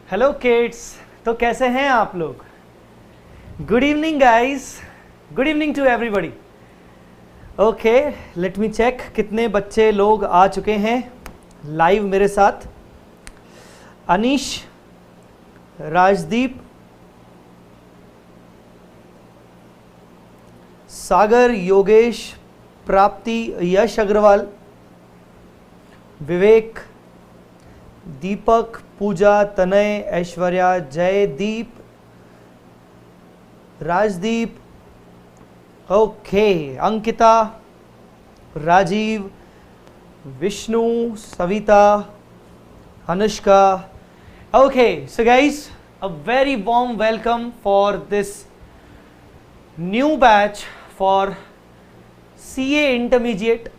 Hello kids, तो कैसे हैं आप लोग? Good evening guys, good evening to everybody. Okay, let me check कितने बच्चे लोग आ चुके हैं लाइव मेरे साथ। अनीश, राजदीप, सागर, योगेश, प्राप्ति, यश अग्रवाल, विवेक, Deepak, Pooja, Tanay, Aishwarya, Jaydeep, Rajdeep, okay, Ankita, Rajeev, Vishnu, Savita, Anushka. Okay, so guys, a very warm welcome for this new batch for CA intermediate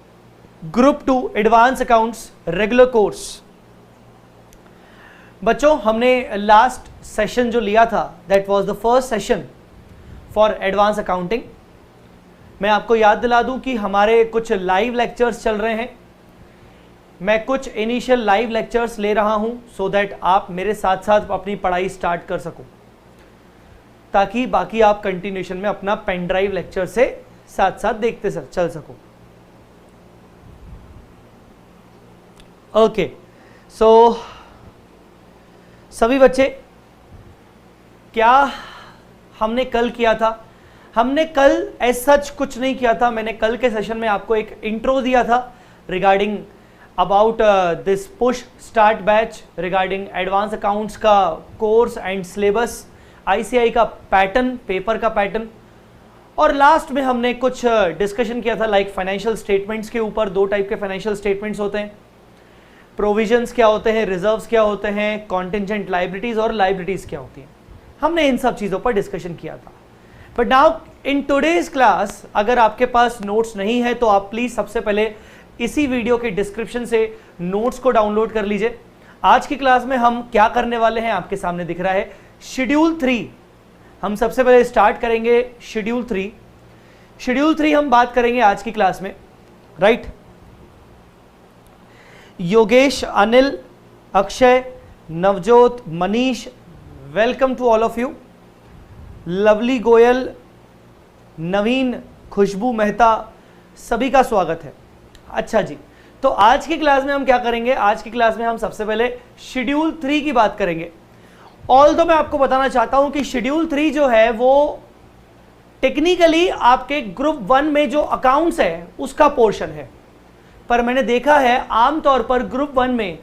group 2 advance accounts regular course. बच्चों, हमने लास्ट सेशन जो लिया था that was the first session for advance accounting. मैं आपको याद दिला दूं कि हमारे कुछ लाइव लेक्चर्स चल रहे हैं। मैं कुछ इनिशियल लाइव लेक्चर्स ले रहा हूं सो दैट आप मेरे साथ साथ अपनी पढ़ाई स्टार्ट कर सको, ताकि बाकी आप कंटिन्यूशन में अपना पेन ड्राइव लेक्चर से साथ साथ देखते चल सको। ओके, सो सभी बच्चे, क्या हमने कल किया था? हमने कल एज सच कुछ नहीं किया था। मैंने कल के सेशन में आपको एक इंट्रो दिया था regarding about this push start batch, regarding advance accounts का कोर्स एंड सिलेबस, ICI का पैटर्न, पेपर का पैटर्न, और लास्ट में हमने कुछ डिस्कशन किया था लाइक फाइनेंशियल स्टेटमेंट्स के ऊपर। दो टाइप के फाइनेंशियल स्टेटमेंट्स होते हैं, प्रोविजंस क्या होते हैं, रिजर्व्स क्या होते हैं, कॉन्टिंजेंट लाइबिलिटीज और लाइबिलिटीज क्या होती हैं। हमने इन सब चीज़ों पर डिस्कशन किया था। But now in today's class, अगर आपके पास नोट्स नहीं है तो आप प्लीज़ सबसे पहले इसी वीडियो के डिस्क्रिप्शन से नोट्स को डाउनलोड कर लीजिए। आज की क्लास में हम क्या करने वाले हैं आपके सामने दिख रहा है, शेड्यूल 3। हम सबसे पहले स्टार्ट करेंगे शेड्यूल 3। शेड्यूल 3 हम बात करेंगे आज की क्लास में, right? Yogesh, Anil, Akshay, Navjot, Manish, welcome to all of you. Lovely Goyal, Naveen, Khushbu Mehta, सभी का स्वागत है। अच्छा जी, तो आज की क्लास में हम क्या करेंगे? आज की क्लास में हम सबसे पहले शेड्यूल 3 की बात करेंगे। ऑल्दो मैं आपको बताना चाहता हूं कि शेड्यूल 3 जो है वो टेक्निकली आपके ग्रुप 1 में जो अकाउंट्स है उसका पोर्शन है, पर मैंने देखा है आमतौर पर ग्रुप 1 में,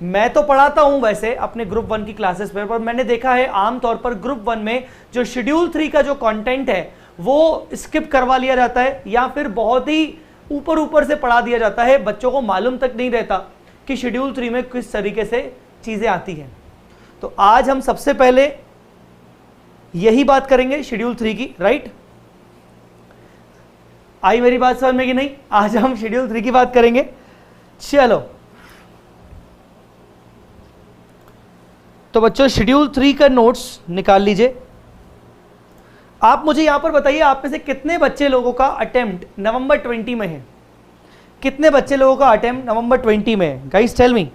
मैं तो पढ़ाता हूं वैसे अपने ग्रुप 1 की क्लासेस पर मैंने देखा है आमतौर पर ग्रुप 1 में जो शेड्यूल 3 का जो कंटेंट है वो स्किप करवा लिया जाता है, या फिर बहुत ही ऊपर ऊपर से पढ़ा दिया जाता है। बच्चों को मालूम तक नहीं रहता कि शेड्यूल 3 में किस तरीके से चीजें आती हैं। तो आज हम सबसे पहले यही बात करेंगे शेड्यूल 3 की, राइट? आई मेरी बात समझ में कि नहीं? आज हम शेड्यूल 3 की बात करेंगे। चलो, तो बच्चों शेड्यूल 3 का नोट्स निकाल लीजिए। आप मुझे यहां पर बताइए, आप में से कितने बच्चे लोगों का अटेम्प्ट नवंबर 20 में है? कितने बच्चे लोगों का अटेम्प्ट नवंबर 20 में है? Guys tell me.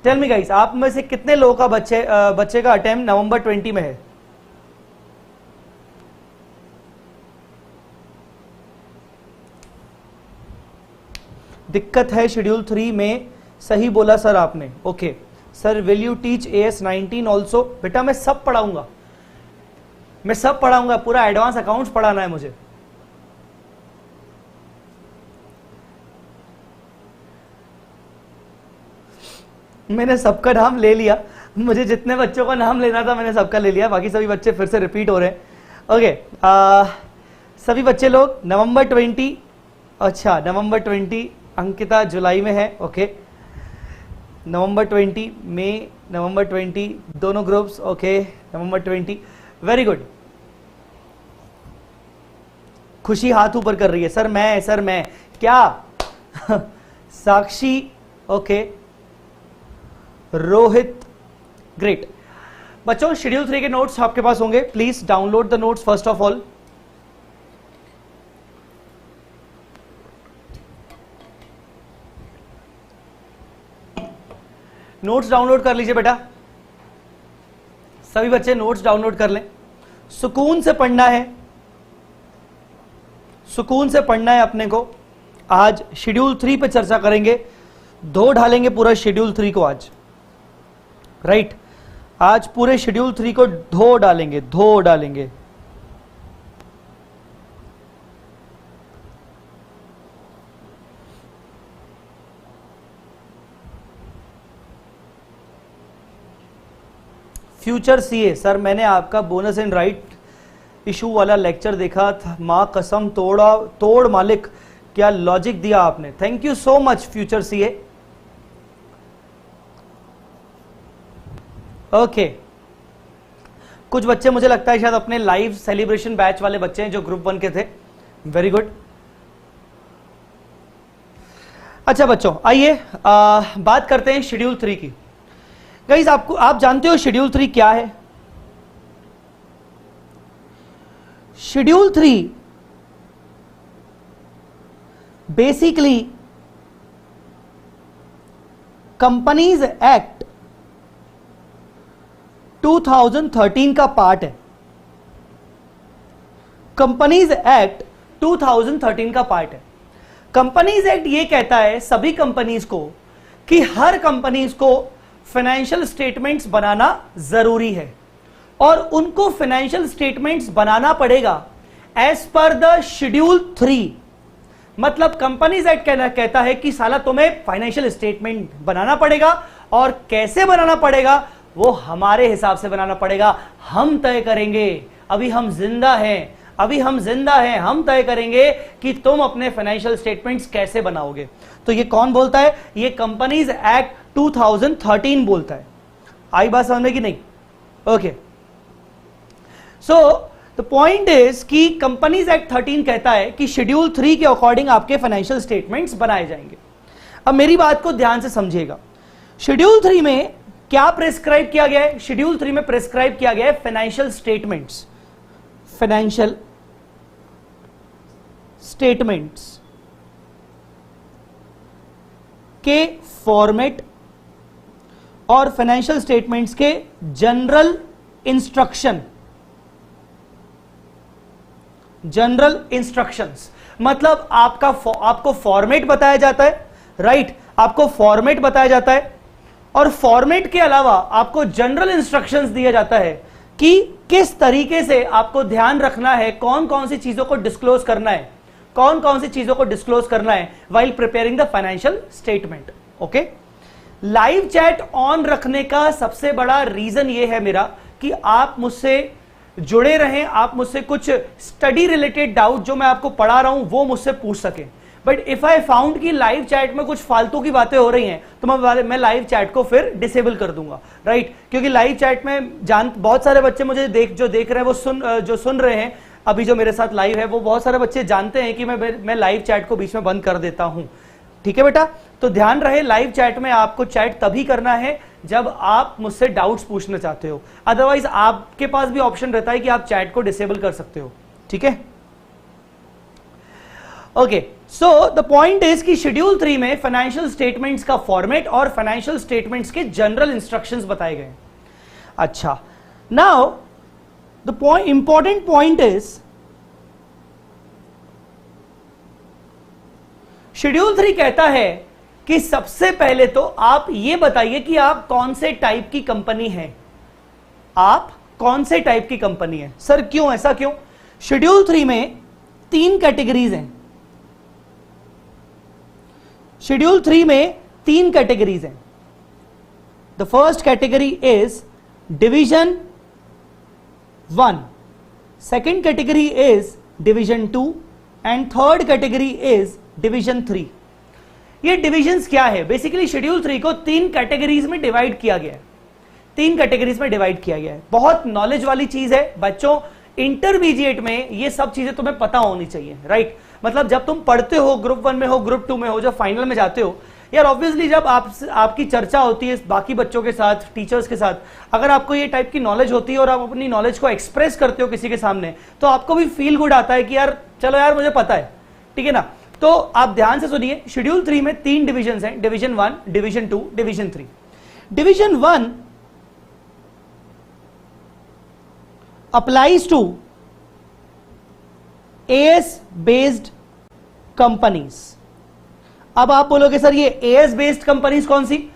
Tell me guys, आप में से कितने लोगों का बच्चे का अटेम्प्ट नवंबर 20 में है? दिक्कत है शेड्यूल 3 में, सही बोला सर आपने। Okay sir, will you teach AS 19 also? बेटा मैं सब पढ़ाऊंगा, मैं सब पढ़ाऊंगा, पूरा एडवांस अकाउंट्स पढ़ाना है मुझे। मैंने सबका नाम ले लिया, मुझे जितने बच्चों का नाम लेना था मैंने सबका ले लिया, बाकी सभी बच्चे फिर से रिपीट हो रहे हैं। ओके, सभी बच्चे लोग नवंबर 20, अच्छा नवंबर 20, अंकिता जुलाई में है, ओके, नवंबर 20 में, नवंबर 20 दोनों ग्रुप्स, ओके, नवंबर 20, वेरी गुड। खुशी हाथ ऊपर कर रही है, सर मैं क्या? साक्षी, ओके, रोहित, ग्रेट। बच्चों शेड्यूल 3 के नोट्स आपके पास होंगे, please download the notes first of all. Notes download कर लीजिए बेटा, सभी बच्चे नोट्स डाउनलोड कर लें। सुकून से पढ़ना है, सुकून से पढ़ना है अपने को। आज शेड्यूल 3 पे चर्चा करेंगे, धो ढालेंगे पूरा शेड्यूल 3 को आज, राइट। आज पूरे शेड्यूल 3 को धो डालेंगे, धो डालेंगे। फ्यूचर सीए सर, मैंने आपका बोनस एंड राइट इशू वाला लेक्चर देखा था, मां कसम तोड़ मालिक, क्या लॉजिक दिया आपने। Thank you so much future CA. Okay, कुछ बच्चे मुझे लगता है शायद अपने लाइव सेलिब्रेशन बैच वाले बच्चे हैं जो ग्रुप 1 के थे। Very good. अच्छा बच्चों, आइए बात करते हैं शेड्यूल 3 की। गाइस, आप जानते हो शेड्यूल 3 क्या है? शेड्यूल 3 बेसिकली कंपनीज एक्ट 2013 का पार्ट है। कंपनीज एक्ट 2013 का पार्ट है। कंपनीज एक्ट ये कहता है सभी कंपनीज को कि हर कंपनीज को फाइनेंशियल स्टेटमेंट्स बनाना जरूरी है और उनको फाइनेंशियल स्टेटमेंट्स बनाना पड़ेगा एज पर द शेड्यूल 3। मतलब कंपनीज एक्ट कहता है कि साला तुम्हें फाइनेंशियल स्टेटमेंट बनाना पड़ेगा, और कैसे बनाना पड़ेगा वो हमारे हिसाब से बनाना पड़ेगा, हम तय करेंगे। अभी हम जिंदा हैं, हम तय करेंगे कि तुम अपने फाइनेंशियल स्टेटमेंट्स कैसे बनाओगे। तो ये कौन बोलता है? ये कंपनीज एक्ट 2013 बोलता है। आई बात समझ में कि नहीं? Okay, so the point is कि कंपनीज एक्ट 13 कहता है कि शेड्यूल 3 के अकॉर्डिंग आपके फाइनेंशियल स्टेटमेंट्स बनाए जाएंगे। अब मेरी बात को ध्यान से समझिएगा। शेड्यूल 3 में क्या प्रेस्क्राइब किया गया है? शेड्यूल 3 में प्रेस्क्राइब किया गया है फाइनेंशियल स्टेटमेंट्स, फाइनेंशियल स्टेटमेंट्स के फॉर्मेट और फाइनेंशियल स्टेटमेंट्स के जनरल इंस्ट्रक्शन। जनरल इंस्ट्रक्शंस मतलब आपको फॉर्मेट बताया जाता है, राइट। आपको फॉर्मेट बताया जाता है और फॉर्मेट के अलावा आपको जनरल इंस्ट्रक्शंस दिया जाता है कि किस तरीके से आपको ध्यान रखना है, कौन कौन सी चीजों को डिस्क्लोज करना है, कौन कौन सी चीजों को डिस्क्लोज करना है while preparing the financial statement. Okay, live chat on रखने का सबसे बड़ा रीजन यह है मेरा कि आप मुझसे जुड़े रहें, आप मुझसे कुछ स्टडी रिलेटेड डाउट जो मैं आपको पढ़ा रहा हूं वो मुझसे पूछ सकें। बट इफ आई फाउंड कि लाइव चैट में कुछ फालतू की बातें हो रही हैं तो मैं लाइव चैट को फिर डिसेबल कर दूंगा, राइट। क्योंकि लाइव चैट में बहुत सारे बच्चे मुझे जो देख रहे हैं वो जो सुन रहे हैं अभी जो मेरे साथ लाइव है, वो बहुत सारे बच्चे जानते हैं कि मैं लाइव चैट को बीच में बंद कर देता हूं। ठीक है बेटा, तो ध्यान रहे लाइव चैट में आपको चैट तभी करना है जब आप मुझसे डाउट्स पूछना चाहते हो, अदरवाइज आपके पास भी ऑप्शन रहता है कि आप चैट को डिसेबल कर सकते हो। ठीक है, okay. So the point is कि शेड्यूल 3 में फाइनेंशियल स्टेटमेंट्स का फॉर्मेट और फाइनेंशियल स्टेटमेंट्स के जनरल इंस्ट्रक्शंस बताए गए। अच्छा, now the important point is schedule 3 कहता है कि सबसे पहले तो आप यह बताइए कि आप कौन से टाइप की कंपनी है। आप कौन से टाइप की कंपनी है? सर क्यों, ऐसा क्यों? शेड्यूल 3 में 3 कैटेगरीज हैं। शेड्यूल 3 में 3 कैटेगरीज हैं। The first category is division 1, second category is division 2 and third category is division 3। ये डिविजन्स क्या है? बेसिकली शेड्यूल 3 को 3 कैटेगरीज में डिवाइड किया गया है। 3 कैटेगरीज में डिवाइड किया गया है। बहुत नॉलेज वाली चीज है बच्चों, इंटरमीडिएट में ये सब चीजें तुम्हें पता होनी चाहिए, राइट। मतलब जब तुम पढ़ते हो, ग्रुप 1 में हो, ग्रुप 2 में हो, जब फाइनल में जाते हो यार, ऑब्वियसली जब आपकी चर्चा होती है बाकी बच्चों के साथ, टीचर्स के साथ, अगर आपको ये टाइप की नॉलेज होती है और आप अपनी नॉलेज को एक्सप्रेस करते हो किसी के सामने, तो आपको भी फील गुड आता है कि यार चलो यार मुझे पता है, ठीक है ना। तो आप ध्यान से सुनिए, शेड्यूल 3 में 3 डिविजन हैं, division 1, division 2, division 3। Division 1 applies to AS based companies. अब आप बोलोगे सर ये एएस बेस्ड कंपनीज कौन सी?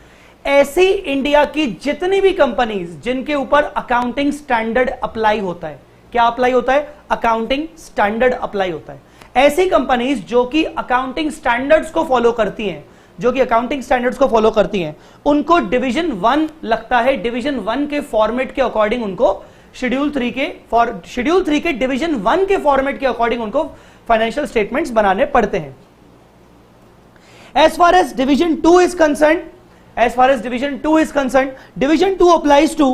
ऐसी इंडिया की जितनी भी कंपनीज जिनके ऊपर अकाउंटिंग स्टैंडर्ड अप्लाई होता है। क्या अप्लाई होता है? अकाउंटिंग स्टैंडर्ड अप्लाई होता है। ऐसी कंपनीज जो कि अकाउंटिंग स्टैंडर्ड्स को फॉलो करती हैं, जो कि अकाउंटिंग स्टैंडर्ड्स को फॉलो करती हैं, उनको डिवीजन 1 लगता है। डिवीजन 1 के फॉर्मेट के अकॉर्डिंग उनको शेड्यूल 3 के डिवीजन 1 के फॉर्मेट के अकॉर्डिंग उनको फाइनेंशियल स्टेटमेंट्स बनाने पड़ते हैं। As far as division 2 is concerned, division 2 applies to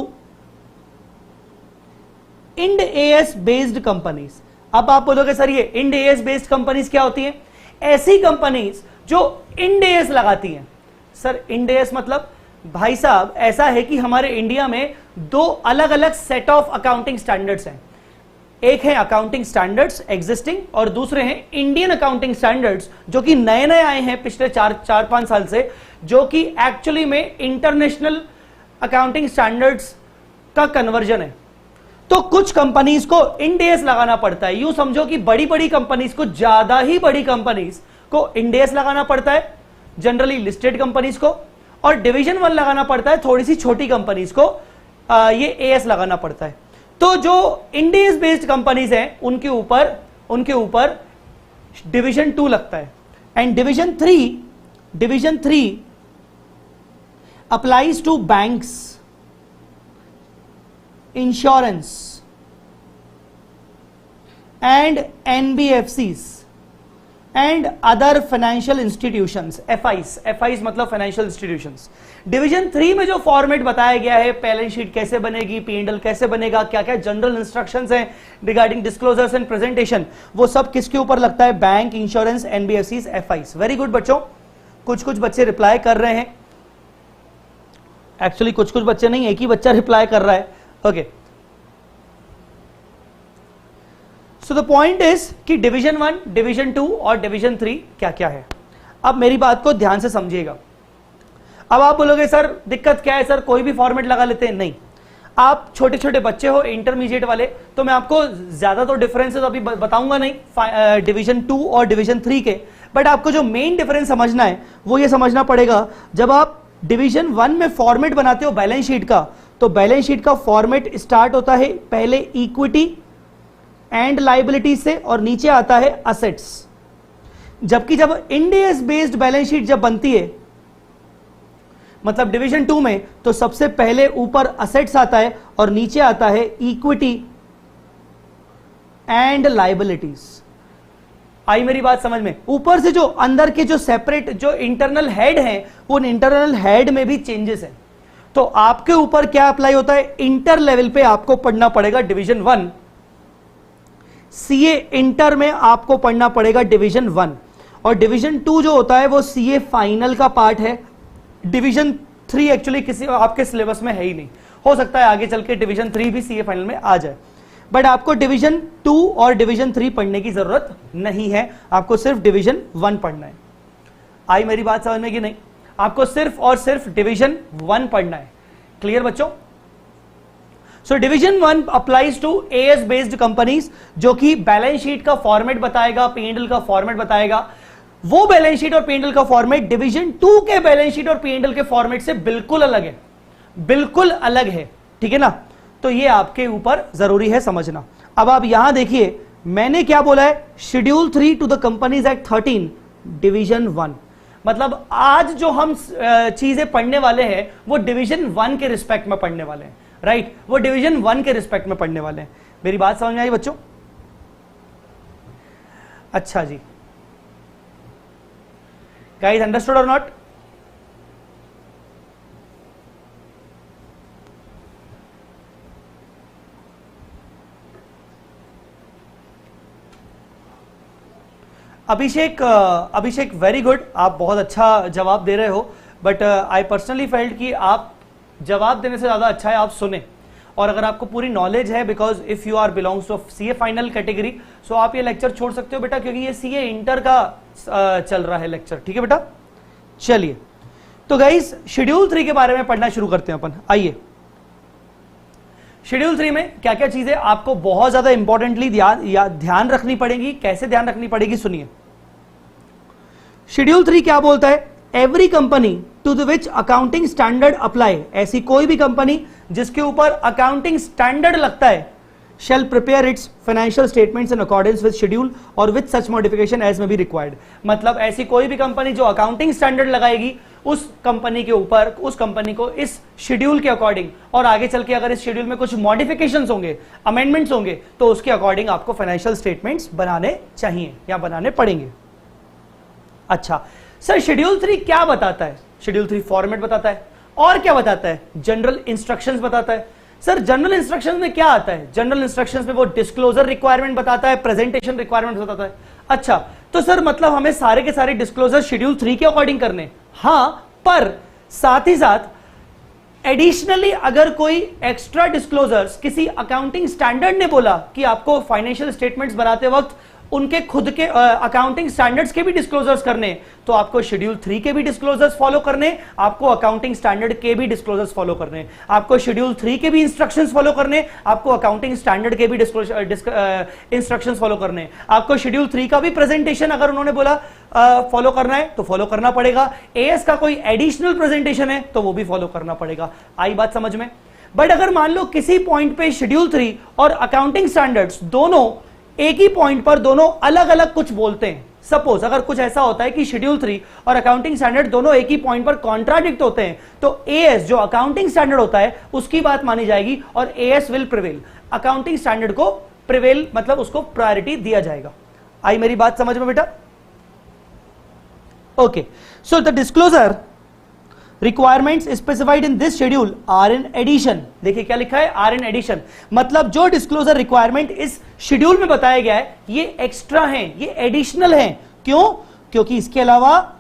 Ind AS based companies। अब आप बोलोगे सर ये Ind AS based companies क्या होती हैं? ऐसी कंपनीज जो Ind AS लगाती हैं। सर Ind AS मतलब भाई साहब ऐसा है कि हमारे इंडिया में दो अलग अलग सेट ऑफ अकाउंटिंग स्टैंडर्ड्स हैं। एक है अकाउंटिंग स्टैंडर्ड्स एग्जिस्टिंग और दूसरे हैं इंडियन अकाउंटिंग स्टैंडर्ड्स जो कि नए नए आए हैं पिछले 4-5 साल से, जो कि एक्चुअली में इंटरनेशनल अकाउंटिंग स्टैंडर्ड्स का कन्वर्जन है। तो कुछ कंपनीज को इंड एस लगाना पड़ता है। यूं समझो कि बड़ी बड़ी कंपनीज को, ज्यादा ही बड़ी कंपनीज को इंड एस लगाना पड़ता है, जनरली लिस्टेड कंपनीज को, और डिवीजन 1 लगाना पड़ता है थोड़ी सी छोटी कंपनीज को, ये एएस लगाना पड़ता है। तो जो इंडियस बेस्ड कंपनीज हैं उनके ऊपर डिवीजन 2 लगता है। And division 3 applies to banks, insurance and NBFCs and other financial institutions. FIs मतलब फाइनेंशियल इंस्टीट्यूशंस। डिवीजन 3 में जो फॉर्मेट बताया गया है, बैलेंस शीट कैसे बनेगी, P&L कैसे बनेगा, क्या क्या जनरल इंस्ट्रक्शंस हैं रिगार्डिंग डिस्क्लोजर्स एंड प्रेजेंटेशन, वो सब किसके ऊपर लगता है? Bank, insurance, NBFCs, FIIs. Very good बच्चों, कुछ बच्चे रिप्लाई कर रहे हैं। एक्चुअली कुछ बच्चे नहीं, एक ही बच्चा रिप्लाई कर रहा है। Okay, so the point is कि डिवीजन 1, डिवीजन 2 और डिवीजन 3 क्या क्या है। अब मेरी बात को ध्यान से समझिएगा। अब आप बोलोगे सर दिक्कत क्या है सर, कोई भी फॉर्मेट लगा लेते हैं? नहीं, आप छोटे छोटे बच्चे हो, इंटरमीडिएट वाले, तो मैं आपको ज्यादा तो डिफरेंसेस अभी बताऊंगा नहीं डिवीजन 2 और डिवीजन 3 के, बट आपको जो मेन डिफरेंस समझना है वो ये समझना पड़ेगा। जब आप डिवीजन 1 में फॉर्मेट बनाते हो बैलेंस शीट का, तो बैलेंस शीट का फॉर्मेट स्टार्ट होता है पहले इक्विटी एंड लायबिलिटी से और नीचे आता है असेट्स। जबकि जब end S based balance sheet जब बनती है, मतलब डिवीजन 2 में, तो सबसे पहले ऊपर असेट्स आता है और नीचे आता है इक्विटी एंड लायबिलिटीज। आई मेरी बात समझ में? ऊपर से जो अंदर के जो सेपरेट जो इंटरनल हेड हैं, उन इंटरनल हेड में भी चेंजेस हैं। तो आपके ऊपर क्या अप्लाई होता है? इंटर लेवल पे आपको पढ़ना पड़ेगा डिवीजन 1, सीए इंटर में आपको पढ़ना पड़ेगा डिवीजन 1, और डिवीजन 2 जो होता है वो सीए फाइनल का पार्ट है। डिवीजन 3 एक्चुअली किसी आपके सिलेबस में है ही नहीं, हो सकता है आगे चल के डिवीजन 3 भी सीए फाइनल में आ जाए, बट आपको डिवीजन 2 और डिवीजन 3 पढ़ने की जरूरत नहीं है, आपको सिर्फ डिवीजन 1 पढ़ना है। आई मेरी बात समझ में कि नहीं? आपको सिर्फ और सिर्फ डिवीजन 1 पढ़ना है। क्लियर बच्चों? So division 1 applies to AS based companies, जो कि बैलेंस शीट का फॉर्मेट बताएगा, P&L का फॉर्मेट बताएगा। वो बैलेंस शीट और P&L का फॉर्मेट डिवीजन 2 के बैलेंस शीट और P&L के फॉर्मेट से बिल्कुल अलग है, बिल्कुल अलग है। ठीक है ना? तो ये आपके ऊपर जरूरी है समझना। अब आप यहां देखिए, मैंने क्या बोला है? Schedule 3 to the companies act 13 division 1। मतलब आज जो हम चीजें पढ़ने वाले हैं वो डिवीजन 1 के रिस्पेक्ट में पढ़ने वाले हैं, राइट? वो डिवीजन 1 के रिस्पेक्ट में पढ़ने वाले हैं। मेरी बात समझ में आई बच्चों? अच्छा जी, गाइस अंडरस्टूड और नॉट? अभिषेक वेरी गुड, आप बहुत अच्छा जवाब दे रहे हो, बट आई पर्सनली फेल्ट कि आप जवाब देने से ज्यादा अच्छा है आप सुने। और अगर आपको पूरी नॉलेज है, because if you are belongs to CA final category, so आप ये लेक्चर छोड़ सकते हो बेटा, क्योंकि ये सीए इंटर का चल रहा है लेक्चर। ठीक है बेटा? चलिए तो गाइस शेड्यूल 3 के बारे में पढ़ना शुरू करते हैं अपन। आइए, शेड्यूल 3 में क्या क्या चीजें आपको बहुत ज्यादा इंपॉर्टेंटली ध्यान रखनी पड़ेगी, कैसे ध्यान रखनी पड़ेगी, सुनिए। शेड्यूल 3 क्या बोलता है? Every company to the which accounting standard apply, ऐसी कोई भी कंपनी जिसके ऊपर अकाउंटिंग स्टैंडर्ड लगता है, shall prepare its financial statements in accordance with schedule or with such modification as may be required। मतलब ऐसी कोई भी कंपनी जो अकाउंटिंग स्टैंडर्ड लगाएगी उस कंपनी के ऊपर, उस कंपनी को इस शेड्यूल के अकॉर्डिंग, और आगे चल के अगर इस शेड्यूल में कुछ मॉडिफिकेशंस होंगे, अमेंडमेंट्स होंगे, तो उसके अकॉर्डिंग आपको फाइनेंशियल स्टेटमेंट्स बनाने चाहिए या बनाने पड़ेंगे। अच्छा सर, शेड्यूल 3 क्या बताता है? शेड्यूल 3 फॉर्मेट बताता है, और क्या बताता है? जनरल इंस्ट्रक्शंस बताता है। सर जनरल इंस्ट्रक्शंस में क्या आता है? जनरल इंस्ट्रक्शंस में वो डिस्क्लोजर रिक्वायरमेंट बताता है, प्रेजेंटेशन रिक्वायरमेंट बताता है। अच्छा, तो सर मतलब हमें सारे के सारे डिस्क्लोजर शेड्यूल 3 के अकॉर्डिंग करने? हाँ, पर साथ ही साथ एडिशनली अगर कोई एक्स्ट्रा डिस्क्लोजर्स किसी अकाउंटिंग स्टैंडर्ड ने बोला कि आपको फाइनेंशियल स्टेटमेंट्स बनाते वक्त उनके खुद के अकाउंटिंग स्टैंडर्ड्स के भी डिस्क्लोजर्स करने, तो आपको शेड्यूल 3 के भी डिस्क्लोजर्स फॉलो करने, आपको अकाउंटिंग स्टैंडर्ड के भी डिस्क्लोजर्स फॉलो करने, आपको शेड्यूल 3 के भी इंस्ट्रक्शंस फॉलो करने, आपको अकाउंटिंग स्टैंडर्ड के भी इंस्ट्रक्शंस फॉलो करने, आपको शेड्यूल 3 का भी प्रेजेंटेशन अगर उन्होंने बोला फॉलो करना है तो फॉलो करना पड़ेगा। एएस का कोई एडिशनल प्रेजेंटेशन है तो वो भी फॉलो करना पड़ेगा। आई बात समझ में? बट अगर मान लो किसी पॉइंट पे शेड्यूल 3 और अकाउंटिंग स्टैंडर्ड्स दोनों एक ही पॉइंट पर दोनों अलग अलग कुछ बोलते हैं, सपोज अगर कुछ ऐसा होता है कि शेड्यूल 3 और अकाउंटिंग स्टैंडर्ड दोनों एक ही पॉइंट पर कॉन्ट्राडिक्ट होते हैं, तो एएस जो अकाउंटिंग स्टैंडर्ड होता है उसकी बात मानी जाएगी और as will prevail, accounting standard को प्रिवेल मतलब उसको प्रायोरिटी दिया जाएगा। आई मेरी बात समझ में बेटा? Okay, so the disclosure requirements specified in this schedule are in addition. देखिए क्या लिखा है? आर इन एडिशन, मतलब जो डिस्क्लोजर रिक्वायरमेंट इस शेड्यूल में बताया गया है ये एक्स्ट्रा हैं, ये एडिशनल हैं। क्यों? क्योंकि इसके अलावा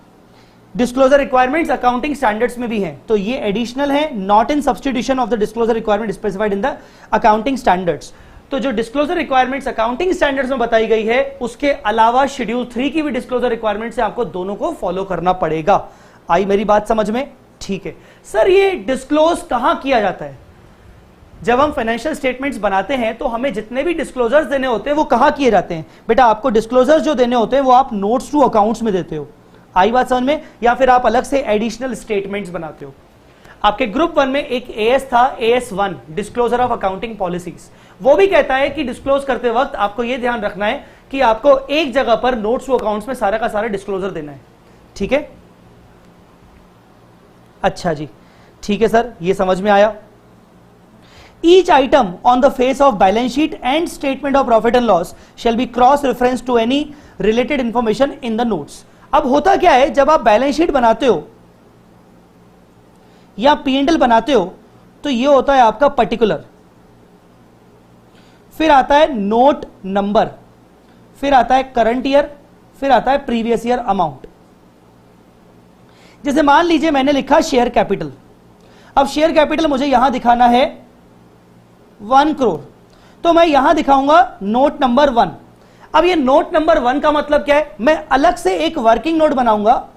डिस्क्लोजर रिक्वायरमेंट्स अकाउंटिंग स्टैंडर्ड्स में भी हैं, तो ये एडिशनल है, not in substitution of the disclosure requirement specified in the accounting standards. तो जो डिस्क्लोजर रिक्वायरमेंट्स अकाउंटिंग स्टैंडर्ड्स में बताई गई है उसके अलावा शेड्यूल 3 की भी डिस्क्लोजर रिक्वायरमेंट्स है, आपको दोनों को फॉलो करना पड़ेगा। आई मेरी बात समझ में? ठीक है सर, ये डिस्क्लोज कहां किया जाता है? जब हम फाइनेंशियल स्टेटमेंट्स बनाते हैं तो हमें जितने भी डिस्क्लोजर्स देने होते हैं वो कहां किए जाते हैं? बेटा आपको डिस्क्लोजर्स जो देने होते हैं वो आप नोट्स टू अकाउंट्स में देते हो। आई बात समझ में? या फिर आप अलग से एडिशनल स्टेटमेंट्स बनाते हो। आपके ग्रुप 1 में एक एएस था, AS1 disclosure of accounting policies, वो भी कहता है कि डिस्क्लोज करते वक्त आपको यह ध्यान रखना है कि आपको एक जगह पर नोट्स टू अकाउंट्स में सारा का सारा डिस्क्लोजर देना है। ठीक है, अच्छा जी, ठीक है सर, ये समझ में आया। Each item on the face of balance sheet and statement of profit and loss shall be cross reference to any related information in the notes. अब होता क्या है, जब आप बैलेंस शीट बनाते हो या P&L बनाते हो तो ये होता है आपका पर्टिकुलर, फिर आता है नोट नंबर, फिर आता है करंट ईयर, फिर आता है प्रीवियस ईयर अमाउंट। जैसे मान लीजिए मैंने लिखा शेयर कैपिटल, अब शेयर कैपिटल मुझे यहां दिखाना है 1 करोड़, तो मैं यहां दिखाऊंगा नोट नंबर 1। अब ये नोट नंबर 1 का मतलब क्या है? मैं अलग से एक वर्किंग नोट बनाऊंगा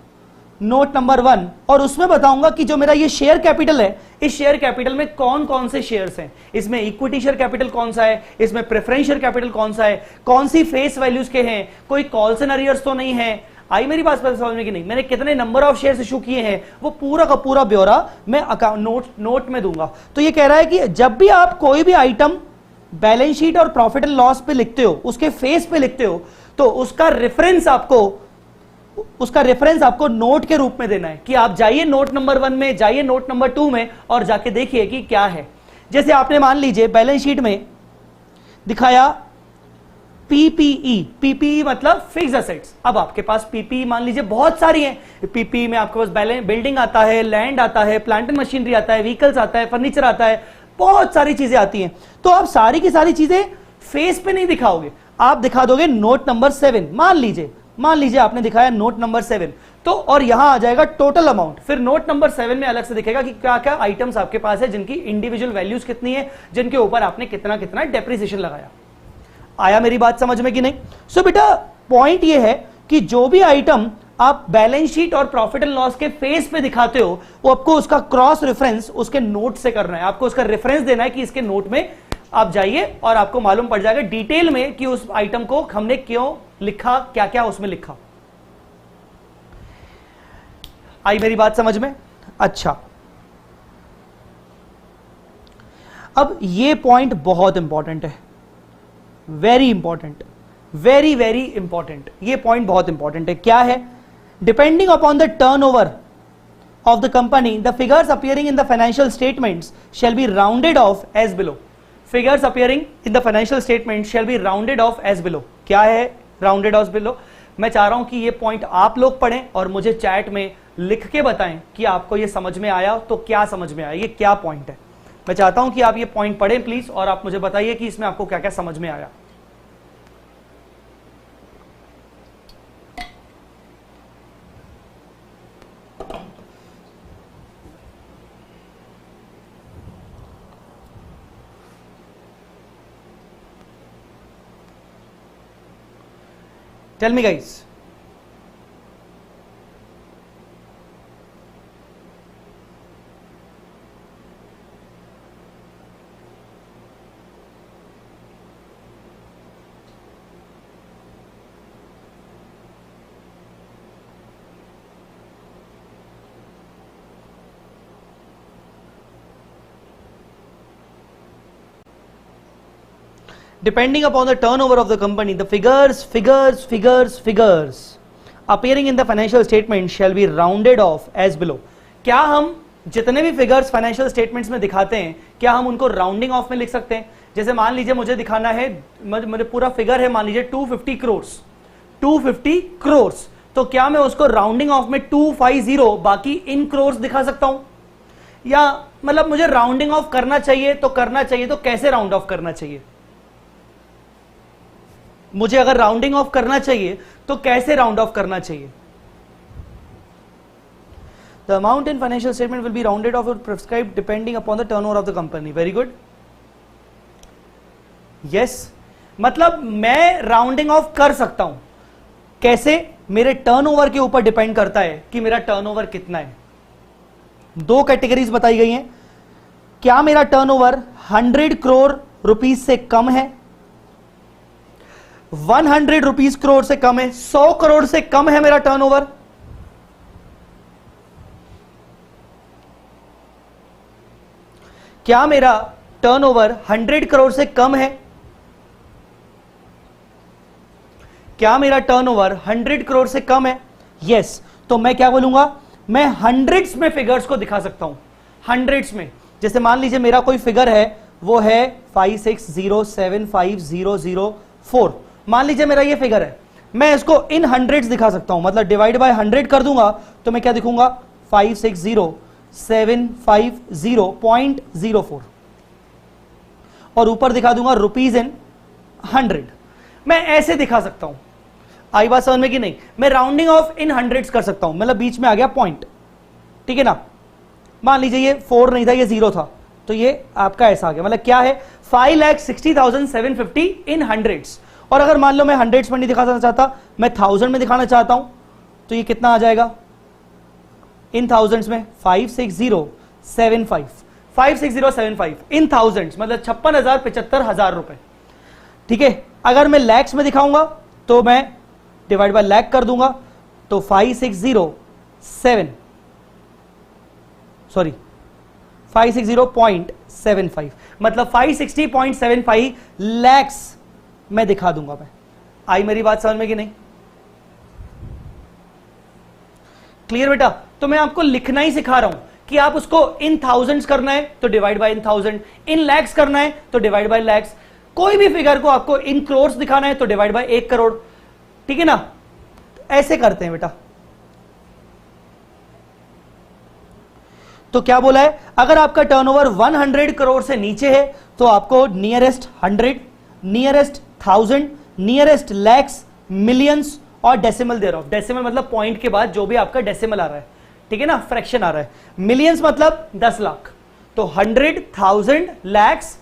नोट नंबर 1 और उसमें बताऊंगा कि जो मेरा ये शेयर कैपिटल है, इस शेयर कैपिटल में कौन कौन से शेयर्स हैं, इसमें इक्विटी शेयर कैपिटल कौन सा है, इसमें प्रेफरेंस शेयर कैपिटल कौन सा है, कौन सी फेस वैल्यूज के हैं, कोई कॉल्स एंड अरियर्स तो नहीं है। आई मेरी बात समझ में कि नहीं? मैंने कितने नंबर ऑफ शेयर्स इशू किए हैं, वो पूरा का पूरा ब्यौरा मैं अकाउंट नोट में दूंगा। तो ये कह रहा है कि जब भी आप कोई भी आइटम बैलेंस शीट और प्रॉफिट एंड लॉस पे लिखते हो, उसके फेस पे लिखते हो, तो उसका रेफरेंस आपको नोट के रूप में देना है कि आप जाइए नोट नंबर 1 में, जाइए नोट नंबर 2 में और जाके देखिए कि क्या है। जैसे आपने मान लीजिए बैलेंस शीट में दिखाया पीपीई मतलब फिक्स एसेट्स। अब आपके पास पीपीई मान लीजिए बहुत सारी हैं। पीपीई में आपके पास बिल्डिंग आता है, लैंड आता है, प्लांट एंड मशीनरी आता है, व्हीकल्स आता है, फर्नीचर आता है, बहुत सारी चीजें आती हैं। तो आप सारी की सारी चीजें फेस पे नहीं दिखाओगे, आप दिखा दोगे नोट नंबर 7। मान लीजिए आपने दिखाया नोट नंबर 7, तो और यहां आ जाएगा टोटल अमाउंट। फिर नोट नंबर 7 में अलग से दिखेगा कि क्या क्या आइटम्स आपके पास है, जिनकी इंडिविजुअल वैल्यूज कितनी है, जिनके ऊपर आपने कितना कितना डेप्रिसिएशन लगाया। आया मेरी बात समझ में कि नहीं? सो बेटा पॉइंट ये है कि जो भी आइटम आप बैलेंस शीट और प्रॉफिट एंड लॉस के फेस पे दिखाते हो, वो आपको उसका क्रॉस रेफरेंस उसके नोट से करना है, आपको उसका रेफरेंस देना है कि इसके नोट में आप जाइए और आपको मालूम पड़ जाएगा डिटेल में कि उस आइटम को हमने क्यों लिखा, क्या क्या उसमें लिखा। आई मेरी बात समझ में? अच्छा, अब ये पॉइंट बहुत इंपॉर्टेंट है, very important, very very important. ये पॉइंट बहुत इंपॉर्टेंट है। क्या है? Depending upon the turnover of the company, the figures appearing in the financial statements shall be rounded off as below. Figures appearing in the financial statements shall be rounded off as below. क्या है rounded off below? मैं चाह रहा हूं कि ये point आप लोग पढ़ें और मुझे चैट में लिख के बताएं कि आपको ये समझ में आया तो क्या समझ में आया, ये क्या पॉइंट है। मैं चाहता हूं कि आप ये पॉइंट पढ़ें प्लीज और आप मुझे बताइए कि इसमें आपको क्या क्या समझ में आया। Tell me guys. Depending upon the turnover of the company, the figures appearing in the financial statement shall be rounded off as below. क्या हम जितने भी फिगर्स फाइनेंशियल स्टेटमेंट्स में दिखाते हैं, क्या हम उनको राउंडिंग ऑफ में लिख सकते हैं? जैसे मान लीजिए मुझे दिखाना है, मेरे पूरा फिगर है मान लीजिए 250 करोड़, तो क्या मैं उसको राउंडिंग ऑफ में 250 बाकी इन करोड़ दिखा सकता हूं? या मतलब मुझे राउंडिंग ऑफ करना चाहिए तो कैसे राउंड ऑफ करना चाहिए? मुझे अगर राउंडिंग ऑफ करना चाहिए तो कैसे राउंड ऑफ करना चाहिए? The amount in financial statement will be rounded off or prescribed depending upon the turnover of the company. Very good. Yes. मतलब मैं राउंडिंग ऑफ कर सकता हूं। कैसे? मेरे टर्नओवर के ऊपर डिपेंड करता है कि मेरा टर्नओवर कितना है। दो कैटेगरीज बताई गई हैं। क्या मेरा टर्नओवर 100 करोड़ रुपीस से कम है, 100 रुपीस करोड़ से कम है, 100 करोड़ से कम है मेरा टर्नओवर? क्या मेरा टर्नओवर 100 करोड़ से कम है? क्या मेरा टर्नओवर 100 करोड़ से कम है? यस। तो मैं क्या बोलूंगा? मैं हंड्रेड्स में फिगर्स को दिखा सकता हूं, हंड्रेड्स में। जैसे मान लीजिए मेरा कोई फिगर है, वो है 56075004, मान लीजिए मेरा ये फिगर है, मैं इसको इन हंड्रेड्स दिखा सकता हूं, मतलब डिवाइड बाय 100 कर दूंगा तो मैं क्या दिखूंगा? 560750.04 और ऊपर दिखा दूंगा रुपीज इन 100। मैं ऐसे दिखा सकता हूं। आई बात समझ में कि नहीं? मैं राउंडिंग ऑफ इन हंड्रेड्स कर सकता हूं, मतलब बीच में आ गया पॉइंट, ठीक है ना? मान लीजिए ये 4 नहीं था, ये 0 था, तो ये आपका ऐसा आ गया। मतलब क्या है? 5,60,750 इन हंड्रेड्स। और अगर मान लो मैं हंड्रेड्स में नहीं दिखाना चाहता, मैं 1000 में दिखाना चाहता हूं, तो ये कितना आ जाएगा इन थाउजेंड्स में? 56075 इन थाउजेंड्स, मतलब 56,000 रुपए, ठीक है। अगर मैं लैक्स में दिखाऊंगा तो मैं डिवाइड बाय लैक कर दूंगा, तो 560.75, मतलब 560.75 लैक्स मैं दिखा दूंगा मैं। आई मेरी बात समझ में कि नहीं? क्लियर बेटा? तो मैं आपको लिखना ही सिखा रहा हूं कि आप उसको इन थाउजेंड्स करना है तो डिवाइड बाय इन थाउजेंड, इन लैक्स करना है तो डिवाइड बाय लैक्स, कोई भी फिगर को आपको इन करोड़ दिखाना है तो डिवाइड बाय 1 करोड़, ठीक है ना? ऐसे करते हैं बेटा। तो क्या बोला है? अगर आपका टर्नओवर 100 करोड़ से नीचे है तो आपको nearest 100, nearest 1000, nearest lakhs, millions और डेसिमल दे रहा हूं। डेसिमल मतलब पॉइंट के बाद जो भी आपका डेसिमल आ रहा है, ठीक है ना, फ्रैक्शन आ रहा है। मिलियंस मतलब 10 लाख, तो 100, 1000, लैक्स,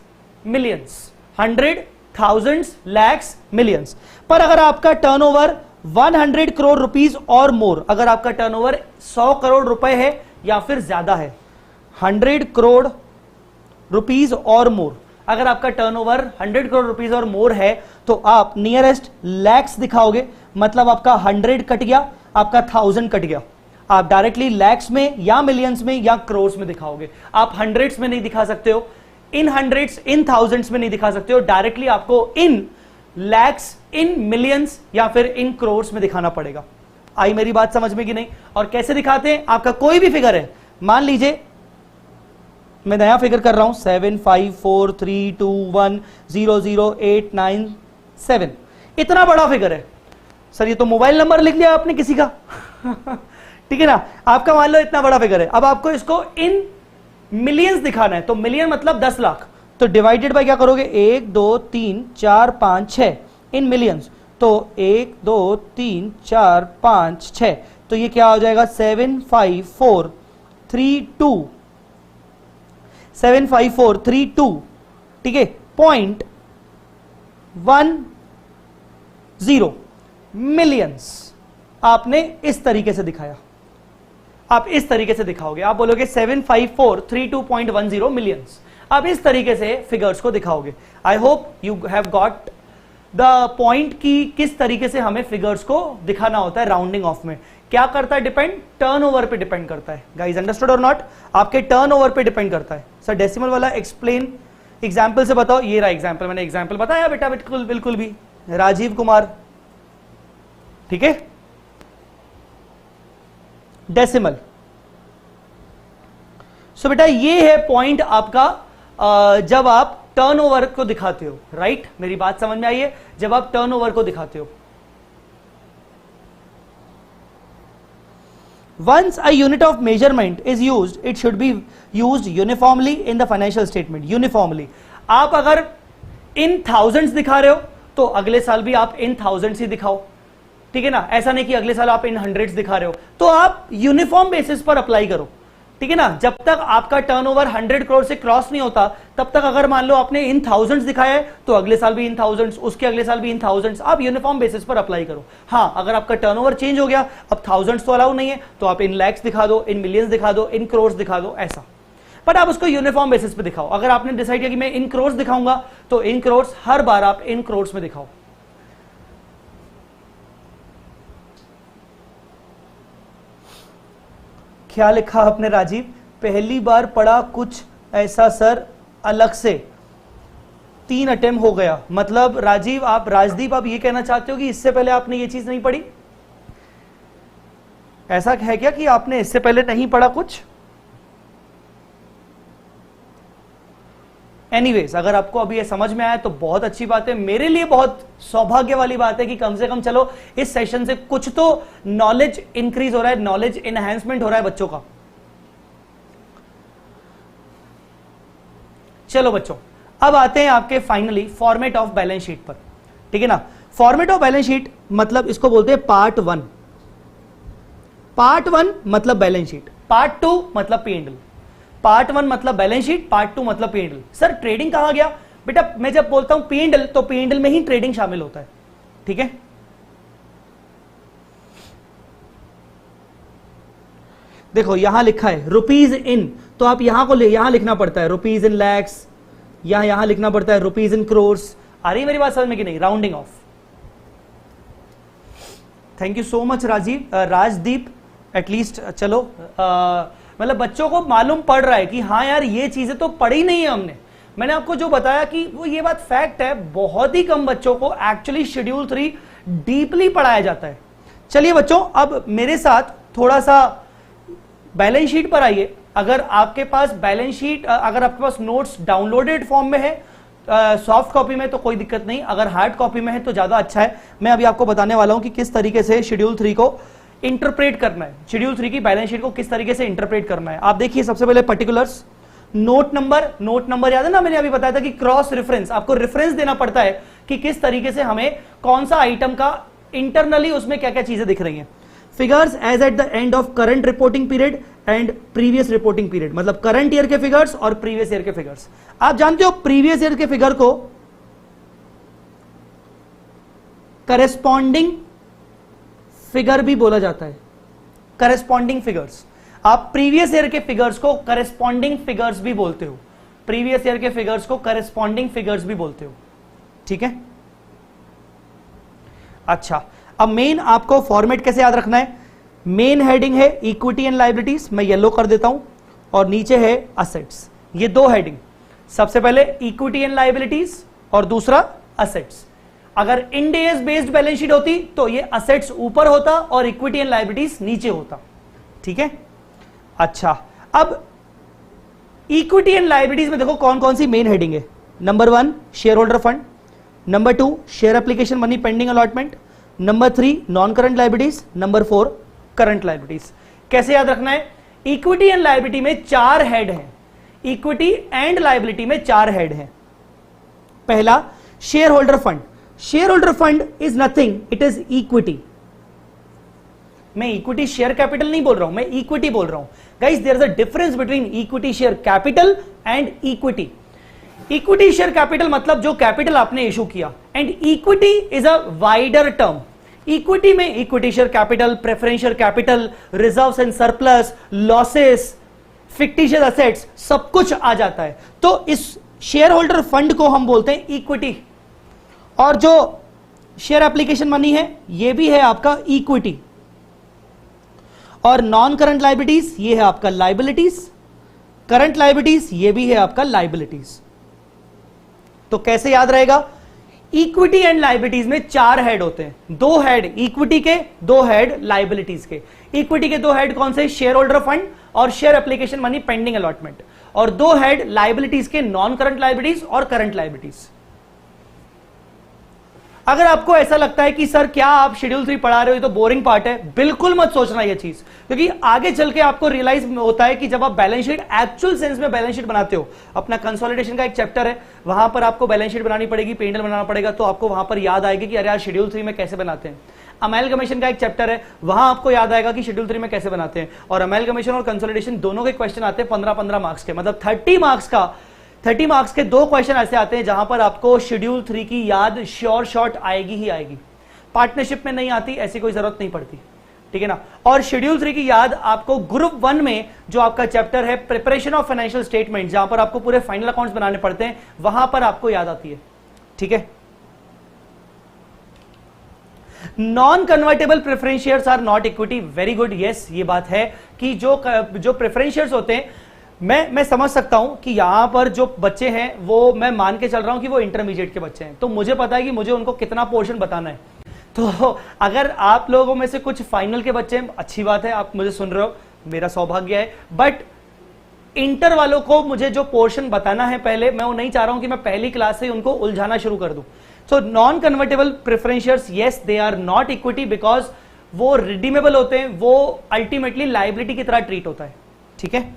मिलियंस, 100, 1000, लैक्स, मिलियंस। पर अगर आपका टर्नओवर 100 करोड़ रुपीस और मोर, अगर आपका टर्नओवर 100 करोड़ रुपए है या फिर ज्यादा है, 100 करोड़ रुपीस और मोर, अगर आपका टर्नओवर 100 करोड़ रुपीस और मोर है तो आप नियरेस्ट लैक्स दिखाओगे, मतलब आपका 100 कट गया, आपका 1000 कट गया, आप डायरेक्टली लैक्स में या मिलियंस में या करोड़ में दिखाओगे। आप हंड्रेड्स में नहीं दिखा सकते हो, इन हंड्रेड्स इन थाउजेंड्स में नहीं दिखा सकते हो, डायरेक्टली आपको इन लैक्स, इन मिलियंस या फिर इन करोड़ में दिखाना पड़ेगा। आई मेरी बात समझ में कि नहीं? और कैसे दिखाते हैं? आपका कोई भी फिगर है, मान लीजिए मैं नया फिगर कर रहा हूं 75432100897, इतना बड़ा फिगर है सर, ये तो मोबाइल नंबर लिख लिया आपने किसी का ठीक है ना, आपका मान लो इतना बड़ा फिगर है। अब आपको इसको इन मिलियंस दिखाना है, तो मिलियन मतलब 10 लाख, तो डिवाइडेड बाय क्या करोगे, 1 2 3 4 5 6 इन मिलियंस, तो 1 2 3 4 5 6, तो ये क्या हो जाएगा 75432, ठीक है, 0.10 मिलियंस आपने इस तरीके से दिखाया। आप इस तरीके से दिखाओगे, आप बोलोगे 75432.10 मिलियंस, आप इस तरीके से फिगर्स को दिखाओगे। I hope you have got the point कि किस तरीके से हमें फिगर्स को दिखाना होता है राउंडिंग ऑफ में। क्या करता है डिपेंड? टर्नओवर पे डिपेंड करता है। गाइस अंडरस्टूड और नॉट? आपके टर्नओवर पे डिपेंड करता है। सर डेसिमल वाला एक्सप्लेन एग्जाम्पल से बताओ। ये रहा एग्जाम्पल, मैंने एग्जाम्पल बताया बेटा, बिल्कुल बिल्कुल भी। राजीव कुमार, ठीक है, डेसिमल। सो बेटा ये है पॉइंट आपका जब आप टर्नओवर को दिखाते हो, राइट? मेरी बात समझ में आई है? जब आप टर्नओवर को दिखाते हो, once a unit of measurement is used, it should be used uniformly in the financial statement. Uniformly. आप अगर इन थाउजेंड्स दिखा रहे हो तो अगले साल भी आप इन थाउजेंड्स ही दिखाओ, ठीक है ना? ऐसा नहीं कि अगले साल आप इन हंड्रेड्स दिखा रहे हो, तो आप यूनिफॉर्म बेसिस पर अप्लाई करो, ठीक है ना? जब तक आपका टर्नओवर 100 करोड़ से क्रॉस नहीं होता तब तक अगर मान लो आपने इन थाउजेंड्स दिखाया है तो अगले साल भी इन थाउजेंड्स, उसके अगले साल भी इन थाउजेंड्स, आप यूनिफॉर्म बेसिस पर अप्लाई करो। हाँ, अगर आपका टर्नओवर चेंज हो गया, अब थाउजेंड्स तो अलाउ नहीं है, तो आप इन लैक्स दिखा दो, इन मिलियंस दिखा दो, इन करोड़ दिखा दो, ऐसा। बट आप उसको यूनिफॉर्म बेसिस पे दिखाओ। अगर आपने डिसाइड किया कि मैं इन करोड़ दिखाऊंगा तो इन करोड़ हर बार आप इन करोड़ में दिखाओ। क्या लिखा आपने राजीव? पहली बार पढ़ा कुछ ऐसा सर, अलग से 3 अटेम्प्ट हो गया। मतलब राजीव, आप राजदीप, आप ये कहना चाहते हो कि इससे पहले आपने ये चीज नहीं पढ़ी? ऐसा है क्या कि आपने इससे पहले नहीं पढ़ा कुछ? एनीवेज, अगर आपको अभी ये समझ में आया तो बहुत अच्छी बात है। मेरे लिए बहुत सौभाग्य वाली बात है कि कम से कम चलो इस सेशन से कुछ तो नॉलेज इंक्रीज हो रहा है, नॉलेज एनहांसमेंट हो रहा है बच्चों का। चलो बच्चों, अब आते हैं आपके finally format of balance sheet पर, ठीक है ना? फॉर्मेट ऑफ बैलेंस शीट मतलब इसको बोलते हैं पार्ट 1। पार्ट 1 मतलब बैलेंस शीट, पार्ट 2 मतलब P&L। पार्ट 1 मतलब बैलेंस शीट, पार्ट 2 मतलब P&L। सर ट्रेडिंग कहां गया? बेटा मैं जब बोलता हूं P&L तो P&L में ही ट्रेडिंग शामिल होता है, ठीक है? देखो यहां लिखा है रुपीज इन, तो आप यहां लिखना पड़ता है रुपीज इन लैक्स, यहां लिखना पड़ता है रुपीज इन करोड़। आ रही मेरी बात समझ में कि नहीं? Rounding off. Thank you so much Rajeev, Rajdeep. At least चलो मतलब बच्चों को मालूम पड़ रहा है कि हाँ यार ये चीजें तो पढ़ी नहीं है हमने। मैंने आपको जो बताया कि वो ये बात फैक्ट है, बहुत ही कम बच्चों को एक्चुअली शेड्यूल 3 डीपली पढ़ाया जाता है। चलिए बच्चों, अब मेरे साथ थोड़ा सा बैलेंस शीट पर आइए। अगर आपके पास बैलेंस शीट, अगर आपके पास नोट्स डाउनलोडेड फॉर्म में है, सॉफ्ट कॉपी में तो कोई दिक्कत नहीं, अगर हार्ड कॉपी में है तो ज्यादा अच्छा है। मैं अभी आपको बताने वाला हूं कि किस तरीके से शेड्यूल 3 को इंटरप्रेट करना है, शेड्यूल 3 की बैलेंस शीट को किस तरीके से इंटरप्रेट करना है। आप देखिए सबसे पहले पर्टिकुलर्स, नोट नंबर याद है ना? मैंने अभी बताया था कि क्रॉस रेफरेंस, आपको रेफरेंस देना पड़ता है कि किस तरीके से हमें कौन सा आइटम का इंटरनली उसमें क्या क्या चीजें दिख रही हैं। Figures as at the end of current reporting period and previous reporting period, मतलब करंट ईयर के फिगर्स और प्रीवियस ईयर के फिगर्स। आप जानते हो प्रीवियस ईयर के फिगर को करेस्पॉन्डिंग फिगर भी बोला जाता है, करेस्पॉन्डिंग फिगर्स। आप प्रीवियस ईयर के फिगर्स को करेस्पॉन्डिंग फिगर्स भी बोलते हो, प्रीवियस ईयर के फिगर्स को करेस्पॉन्डिंग फिगर्स भी बोलते हो, ठीक है। अच्छा, अब मेन आपको फॉर्मेट कैसे याद रखना है, मेन हेडिंग है इक्विटी एंड लायबिलिटीज, मैं येलो कर देता हूं, और नीचे है असेट्स। ये दो हेडिंग, सबसे पहले इक्विटी एंड लायबिलिटीज और दूसरा असेट्स। अगर Ind AS based balance sheet होती तो ये असेट्स ऊपर होता और इक्विटी एंड लायबिलिटीज नीचे होता, ठीक है। अच्छा, अब इक्विटी एंड लायबिलिटीज में देखो कौन कौन सी मेन हेडिंग है। Number 1 share holder fund, number 2 share application money pending allotment, number 3 non current liabilities, number 4 current liabilities. कैसे याद रखना है, इक्विटी एंड लायबिलिटी में 4 हेड हैं, इक्विटी एंड लायबिलिटी में 4 हेड हैं। पहला share holder fund, share holder fund is nothing, it is equity. मैं इक्विटी शेयर कैपिटल नहीं बोल रहा हूं, मैं इक्विटी बोल रहा हूं। Guys, there is a difference between equity share capital and equity. Equity share capital मतलब जो कैपिटल आपने इशू किया, and equity is a wider term. Equity में equity share capital, preferential capital, reserves and surplus, losses, fictitious assets, सब कुछ आ जाता है। तो इस शेयर होल्डर फंड को हम बोलते हैं इक्विटी, और जो शेयर एप्लीकेशन मनी है ये भी है आपका इक्विटी, और नॉन करंट लायबिलिटीज ये है आपका लायबिलिटीज, करंट लायबिलिटीज ये भी है आपका लायबिलिटीज। तो कैसे याद रहेगा, इक्विटी एंड लायबिलिटीज में 4 हेड होते हैं, 2 हेड इक्विटी के, 2 हेड लायबिलिटीज के। इक्विटी के 2 हेड कौन से, शेयर होल्डर फंड और share application money pending allotment, और 2 हेड लायबिलिटीज के, नॉन करंट लायबिलिटीज और करंट लायबिलिटीज। अगर आपको ऐसा लगता है कि सर क्या आप शेड्यूल 3 पढ़ा रहे हो, तो बोरिंग पार्ट है, बिल्कुल मत सोचना ये चीज, क्योंकि आगे चल के आपको रियलाइज होता है कि जब आप बैलेंस शीट एक्चुअल सेंस में बैलेंस शीट बनाते हो, अपना कंसोलिडेशन का एक चैप्टर है, वहां पर आपको बैलेंस शीट बनानी पड़ेगी, P&L बनाना पड़ेगा, तो आपको वहां पर याद आएगी कि अरे यार शेड्यूल 3 में कैसे बनाते हैं। अमेलगमेशन का एक चैप्टर है, वहां आपको याद आएगा कि शेड्यूल 3 में कैसे बनाते हैं। और अमेलगमेशन और कंसोलिडेशन दोनों के क्वेश्चन आते हैं 15-15 मार्क्स के, मतलब 30 मार्क्स के 2 क्वेश्चन ऐसे आते हैं जहां पर आपको शेड्यूल 3 की याद श्योर शॉर्ट आएगी ही आएगी। पार्टनरशिप में नहीं आती, ऐसी कोई जरूरत नहीं पड़ती, ठीक है ना। और शेड्यूल 3 की याद आपको ग्रुप 1 में जो आपका चैप्टर है प्रिपरेशन ऑफ फाइनेंशियल स्टेटमेंट, जहां पर आपको पूरे फाइनल अकाउंट्स बनाने पड़ते हैं, वहां पर आपको याद आती है, ठीक है। Non convertible preference shares are not equity, very good, yes, ये बात है कि जो प्रेफरेंस शेयर्स होते हैं, मैं समझ सकता हूं कि यहां पर जो बच्चे हैं वो मैं मान के चल रहा हूं कि वो इंटरमीडिएट के बच्चे हैं, तो मुझे पता है कि मुझे उनको कितना पोर्शन बताना है। तो अगर आप लोगों में से कुछ फाइनल के बच्चे हैं, अच्छी बात है, आप मुझे सुन रहे हो, मेरा सौभाग्य है। बट इंटर वालों को मुझे जो पोर्शन बताना है पहले, मैं वो नहीं चाह रहा हूं कि मैं पहली क्लास से उनको उलझाना शुरू कर दूं। So non convertible preference shares, yes they are not equity, because वो रिडीमेबल होते हैं, वो अल्टीमेटली लायबिलिटी की तरह ट्रीट होता है, ठीक है।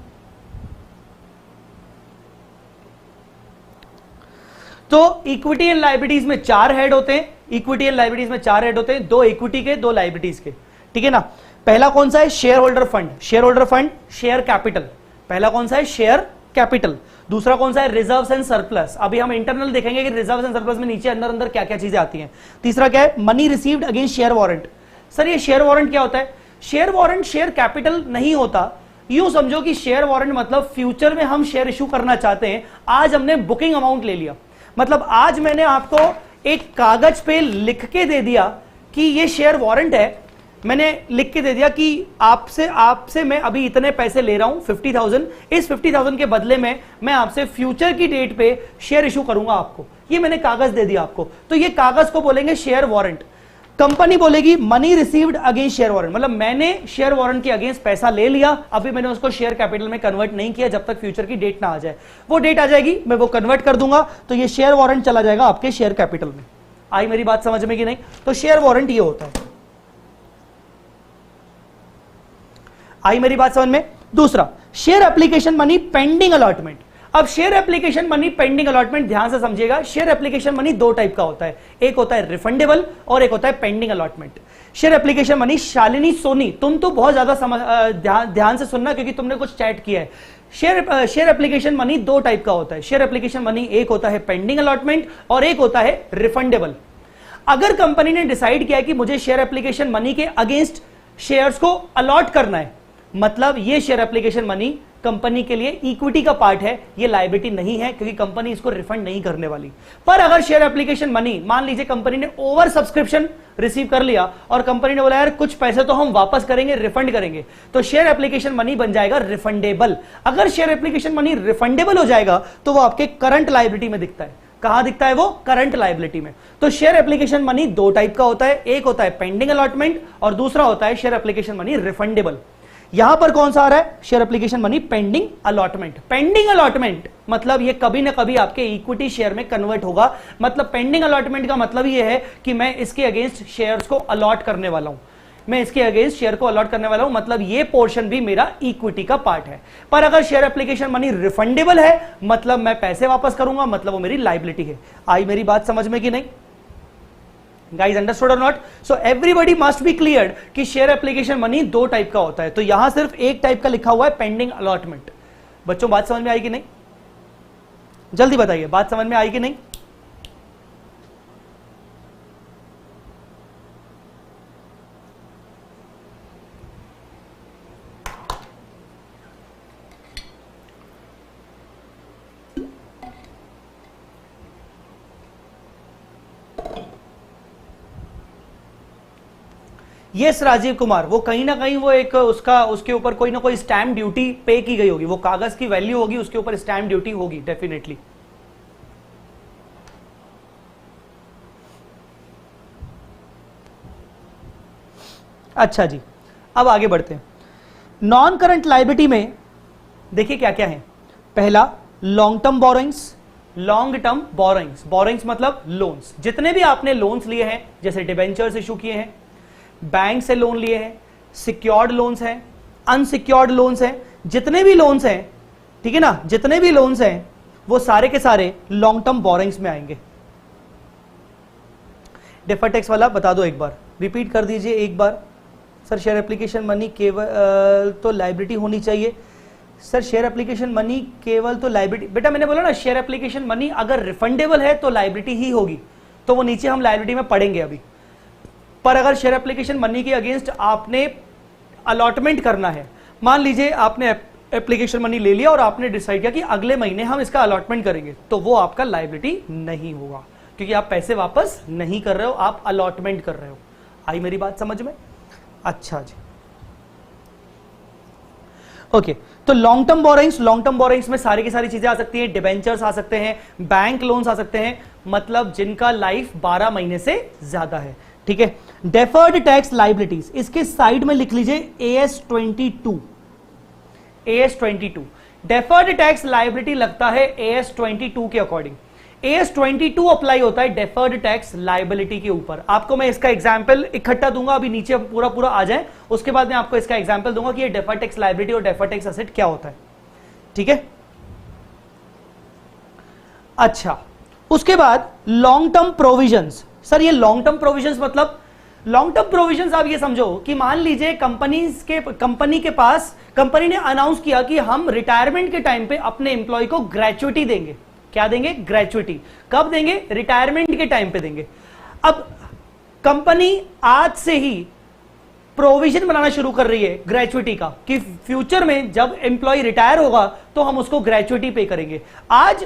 तो इक्विटी एंड लायबिलिटीज में 4 हेड होते हैं, इक्विटी एंड लायबिलिटीज में 4 हेड होते हैं, 2 इक्विटी के, 2 लायबिलिटीज के, ठीक है ना। पहला कौन सा है, share holder fund, share holder fund, share capital. पहला कौन सा है, शेयर कैपिटल। दूसरा कौन सा है, रिजर्व्स एंड सरप्लस। अभी हम इंटरनल देखेंगे कि रिजर्व्स एंड सरप्लस में नीचे अंदर अंदर क्या क्या चीजें आती हैं। तीसरा क्या है, money received against share warrant. Sir ये शेयर वारंट क्या होता है, शेयर वारंट शेयर कैपिटल नहीं होता, यूं समझो कि शेयर वारंट मतलब फ्यूचर में हम शेयर इशू करना चाहते हैं, आज हमने बुकिंग अमाउंट ले लिया, मतलब आज मैंने आपको एक कागज पे लिख के दे दिया कि ये शेयर वारंट है, मैंने लिख के दे दिया कि आपसे मैं अभी इतने पैसे ले रहा हूं 50,000, इस 50,000 के बदले में मैं आपसे फ्यूचर की डेट पे शेयर इशू करूंगा आपको, ये मैंने कागज दे दिया आपको, तो ये कागज को बोलेंगे शेयर वारंट। कंपनी बोलेगी money received against share warrant, मतलब मैंने शेयर वारंट के अगेंस्ट पैसा ले लिया, अभी मैंने उसको शेयर कैपिटल में कन्वर्ट नहीं किया, जब तक फ्यूचर की डेट ना आ जाए, वो डेट आ जाएगी मैं वो कन्वर्ट कर दूंगा, तो ये शेयर वारंट चला जाएगा आपके शेयर कैपिटल में। आई मेरी बात समझ में कि नहीं, तो शेयर वारंट ये होता है, आई मेरी बात समझ में। दूसरा share application money pending allotment. अब share application money pending allotment ध्यान से समझिएगा, शेयर एप्लीकेशन मनी 2 टाइप का होता है, एक होता है रिफंडेबल और एक होता है pending allotment. Share application money, Shalini Soni तुम तो बहुत ज्यादा ध्यान से सुनना क्योंकि तुमने कुछ चैट किया है। शेयर एप्लीकेशन मनी 2 टाइप का होता है, शेयर एप्लीकेशन मनी एक होता है पेंडिंग अलॉटमेंट और एक होता है रिफंडेबल। अगर कंपनी ने डिसाइड किया कि मुझे शेयर एप्लीकेशन मनी के अगेंस्ट शेयर्स को अलॉट करना है, मतलब ये शेयर एप्लीकेशन मनी कंपनी के लिए इक्विटी का पार्ट है, ये लायबिलिटी नहीं है, क्योंकि कंपनी इसको रिफंड नहीं करने वाली। पर अगर शेयर एप्लीकेशन मनी, मान लीजिए कंपनी ने ओवर सब्सक्रिप्शन रिसीव कर लिया और कंपनी ने बोला यार कुछ पैसे तो हम वापस करेंगे, रिफंड करेंगे, तो शेयर एप्लीकेशन मनी बन जाएगा रिफंडेबल। अगर शेयर एप्लीकेशन मनी रिफंडेबल हो जाएगा तो वो आपके करंट लायबिलिटी में दिखता है। कहां दिखता है वो? करंट लायबिलिटी में। तो शेयर एप्लीकेशन मनी दो टाइप का होता है, एक होता है पेंडिंग अलॉटमेंट और दूसरा होता है शेयर एप्लीकेशन मनी रिफंडेबल। यहां पर कौन सा आ रहा है? Share application money pending allotment. Pending allotment मतलब ये कभी ना कभी आपके इक्विटी शेयर में कन्वर्ट होगा। मतलब पेंडिंग अलॉटमेंट का मतलब ये है कि मैं इसके अगेंस्ट शेयर्स को अलॉट करने वाला हूं, मैं इसके अगेंस्ट शेयर को अलॉट करने वाला हूं, मतलब ये पोर्शन भी मेरा इक्विटी का पार्ट है। पर अगर शेयर एप्लीकेशन मनी रिफंडेबल है, मतलब मैं पैसे वापस करूंगा, मतलब वो मेरी लायबिलिटी है। आई मेरी बात समझ में कि नहीं? Guys, understood or not? So everybody must be cleared कि शेयर एप्लीकेशन मनी दो टाइप का होता है। तो यहां सिर्फ एक टाइप का लिखा हुआ है पेंडिंग अलॉटमेंट। बच्चों बात समझ में आई कि नहीं? जल्दी बताइए, बात समझ में आई कि नहीं? यस राजीव कुमार, वो कहीं ना कहीं वो एक उसके ऊपर कोई ना कोई स्टैम्प ड्यूटी पे की गई होगी, वो कागज की वैल्यू होगी, उसके ऊपर स्टैम्प ड्यूटी होगी डेफिनेटली। अच्छा जी, अब आगे बढ़ते हैं। नॉन करंट लायबिलिटी में देखिए क्या क्या है। पहला long term borrowings. Long term borrowings, borrowings मतलब लोन्स। जितने भी आपने लोन्स लिए हैं, जैसे डिबेंचर्स इशू किए हैं, बैंक से लोन लिए हैं, सिक्योर्ड लोन्स हैं, अनसिक्योर्ड लोन्स हैं, जितने भी लोन्स हैं, ठीक है ना, जितने भी लोन्स हैं वो सारे के सारे लॉन्ग टर्म बोरोइंग्स में आएंगे। डेफर्ड टैक्स वाला बता दो एक बार, रिपीट कर दीजिए एक बार। सर शेयर एप्लीकेशन मनी केवल तो लायबिलिटी होनी चाहिए। सर शेयर एप्लीकेशन मनी केवल तो लायबिलिटी, बेटा मैंने बोला ना शेयर एप्लीकेशन मनी अगर रिफंडेबल है तो लायबिलिटी ही होगी, तो वो नीचे हम लायबिलिटी में पढ़ेंगे अभी। पर अगर शेयर एप्लीकेशन मनी के अगेंस्ट आपने अलॉटमेंट करना है, मान लीजिए आपने एप्लीकेशन मनी ले लिया और आपने डिसाइड किया कि अगले महीने हम इसका अलॉटमेंट करेंगे, तो वो आपका लायबिलिटी नहीं होगा, क्योंकि आप पैसे वापस नहीं कर रहे हो, आप अलॉटमेंट कर रहे हो। आई मेरी बात समझ में? अच्छा जी, ओके। तो long term borrowings, long term borrowings में सारी की सारी चीजें आ सकती हैं, डिबेंचर्स आ सकते हैं, बैंक लोन्स आ सकते हैं, मतलब जिनका लाइफ 12 महीने से ज्यादा है, ठीक है। डेफर्ड टैक्स लायबिलिटीज, इसके साइड में लिख लीजिए AS22। AS22 deferred tax liability लगता है AS22 के अकॉर्डिंग। AS22 अप्लाई होता है डेफर्ड टैक्स लायबिलिटी के ऊपर। आपको मैं इसका एग्जांपल इकट्ठा दूंगा, अभी नीचे पूरा पूरा आ जाए, उसके बाद मैं आपको इसका एग्जांपल दूंगा कि ये डेफर्ड टैक्स लायबिलिटी और डेफर्ड टैक्स एसेट क्या होता है, ठीक है। अच्छा, उसके बाद लॉन्ग टर्म प्रोविजंस। सर ये लॉन्ग टर्म प्रोविजंस मतलब, लॉन्ग टर्म प्रोविजंस आप ये समझो कि मान लीजिए कंपनी के पास, कंपनी ने अनाउंस किया कि हम रिटायरमेंट के टाइम पे अपने एम्प्लॉय को ग्रेचुइटी देंगे। क्या देंगे? ग्रेचुइटी। कब देंगे? रिटायरमेंट के टाइम पे देंगे। अब कंपनी आज से ही प्रोविजन बनाना शुरू कर रही है ग्रेचुइटी का, कि फ्यूचर में जब एम्प्लॉय रिटायर होगा तो हम उसको ग्रेचुइटी पे करेंगे। आज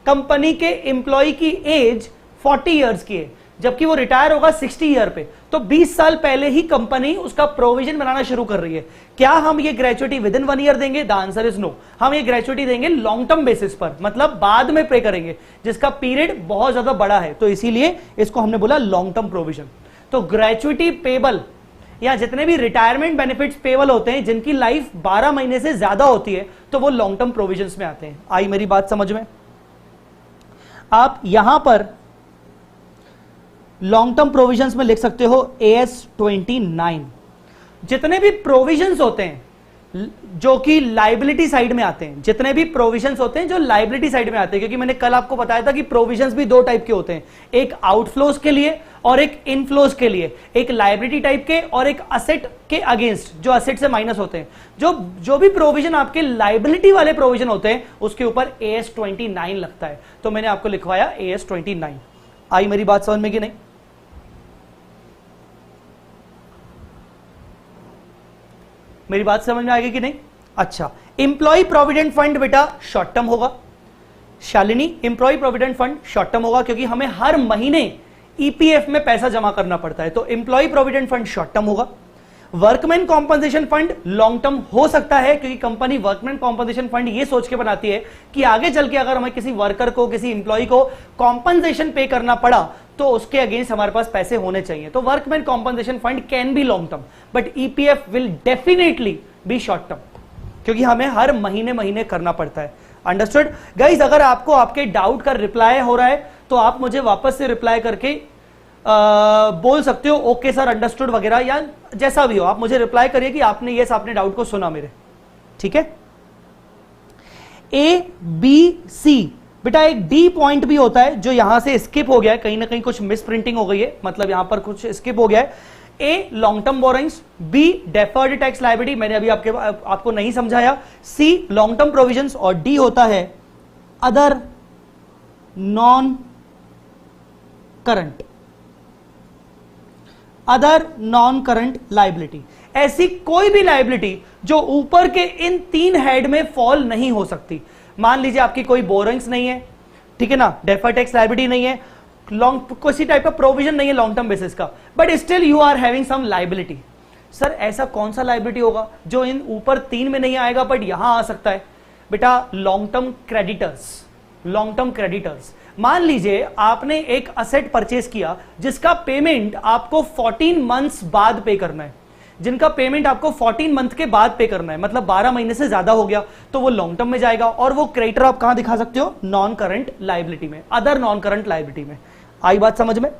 कंपनी के एम्प्लॉय की एज 40 इयर्स की है, जबकि वो रिटायर होगा 60 ईयर पे, तो 20 साल पहले ही कंपनी उसका प्रोविजन बनाना शुरू कर रही है। क्या हम ये ग्रेचुइटी विद इन 1 ईयर देंगे? The answer is no. हम ये ग्रेचुइटी देंगे लॉन्ग टर्म बेसिस पर, मतलब बाद में पे करेंगे, जिसका पीरियड बहुत ज्यादा बड़ा है, तो इसीलिए इसको हमने बोला लॉन्ग टर्म प्रोविजन। तो ग्रेचुइटी पेबल या जितने भी रिटायरमेंट बेनिफिट्स पेबल होते हैं जिनकी लाइफ 12 महीने से ज्यादा होती है, तो वो लॉन्ग टर्म प्रोविजंस में आते हैं। आई मेरी बात समझ में? आप यहां पर लॉन्ग टर्म प्रोविजंस में लिख सकते हो AS29। जितने भी प्रोविजंस होते हैं जो कि लायबिलिटी साइड में आते हैं, जितने भी प्रोविजंस होते हैं जो लायबिलिटी साइड में आते हैं, क्योंकि मैंने कल आपको बताया था कि प्रोविजंस भी दो टाइप के होते हैं, एक आउटफ्लोज के लिए और एक इनफ्लोज के लिए, एक लायबिलिटी टाइप के और एक असेट के अगेंस्ट, जो असेट से माइनस होते हैं। जो भी प्रोविजन आपके लायबिलिटी वाले प्रोविजन होते हैं उसके ऊपर AS29 लगता है, तो मैंने आपको लिखवाया AS29। आई मेरी बात समझ में कि नहीं? मेरी बात समझ में आएगी कि नहीं? अच्छा, इंप्लॉय प्रोविडेंट फंड बेटा शॉर्ट टर्म होगा। Shalini, employee provident fund short term होगा क्योंकि हमें हर महीने ईपीएफ में पैसा जमा करना पड़ता है, तो employee provident fund short term होगा। Workman compensation fund long term हो सकता है क्योंकि कंपनी वर्कमैन कॉम्पनसेशन फंड ये सोच के बनाती है कि आगे चल के अगर हमें किसी वर्कर को, किसी इंप्लॉय को कॉम्पनसेशन पे करना पड़ा तो उसके अगेंस्ट हमारे पास पैसे होने चाहिए। तो workman compensation fund can be long term but EPF will definitely be short term क्योंकि हमें हर महीने महीने करना पड़ता है। Understood guys? अगर आपको आपके डाउट का रिप्लाई हो रहा है तो आप मुझे वापस से रिप्लाई करके बोल सकते हो ओके सर, अंडरस्टूड वगैरह, या जैसा भी हो आप मुझे रिप्लाई करिए कि आपने यस आपने डाउट को सुना मेरे। ठीक है? ए बी सी बेटा एक डी पॉइंट भी होता है जो यहां से स्किप हो गया है, कहीं ना कहीं कुछ मिस प्रिंटिंग हो गई है, मतलब यहां पर कुछ स्किप हो गया है। A long term borrowings, B deferred tax liability, मैंने अभी आपको नहीं समझाया, सी लॉन्ग टर्म प्रोविजंस और डी होता है other non current, other non current liability. ऐसी कोई भी लायबिलिटी जो ऊपर के इन तीन हेड में फॉल नहीं हो सकती। मान लीजिए आपकी कोई बोरिंग्स नहीं है, ठीक है ना, डेफर्ड टैक्स लायबिलिटी नहीं है, लॉन्ग किसी टाइप का प्रोविजन नहीं है लॉन्ग टर्म बेसिस का, but still you are having some liability. Sir ऐसा कौन सा लायबिलिटी होगा जो इन ऊपर तीन में नहीं आएगा बट यहां आ सकता है? बेटा long term creditors, long term creditors. मान लीजिए आपने एक असेट परचेज किया जिसका पेमेंट आपको 14 मंथ्स बाद पे करना है, जिनका पेमेंट आपको 14 मंथ के बाद पे करना है, मतलब 12 महीने से ज्यादा हो गया, तो वो लॉन्ग टर्म में जाएगा और वो क्रेडिटर आप कहां दिखा सकते हो? नॉन करंट लायबिलिटी में, अदर नॉन करंट लायबिलिटी में। आई बात समझ में?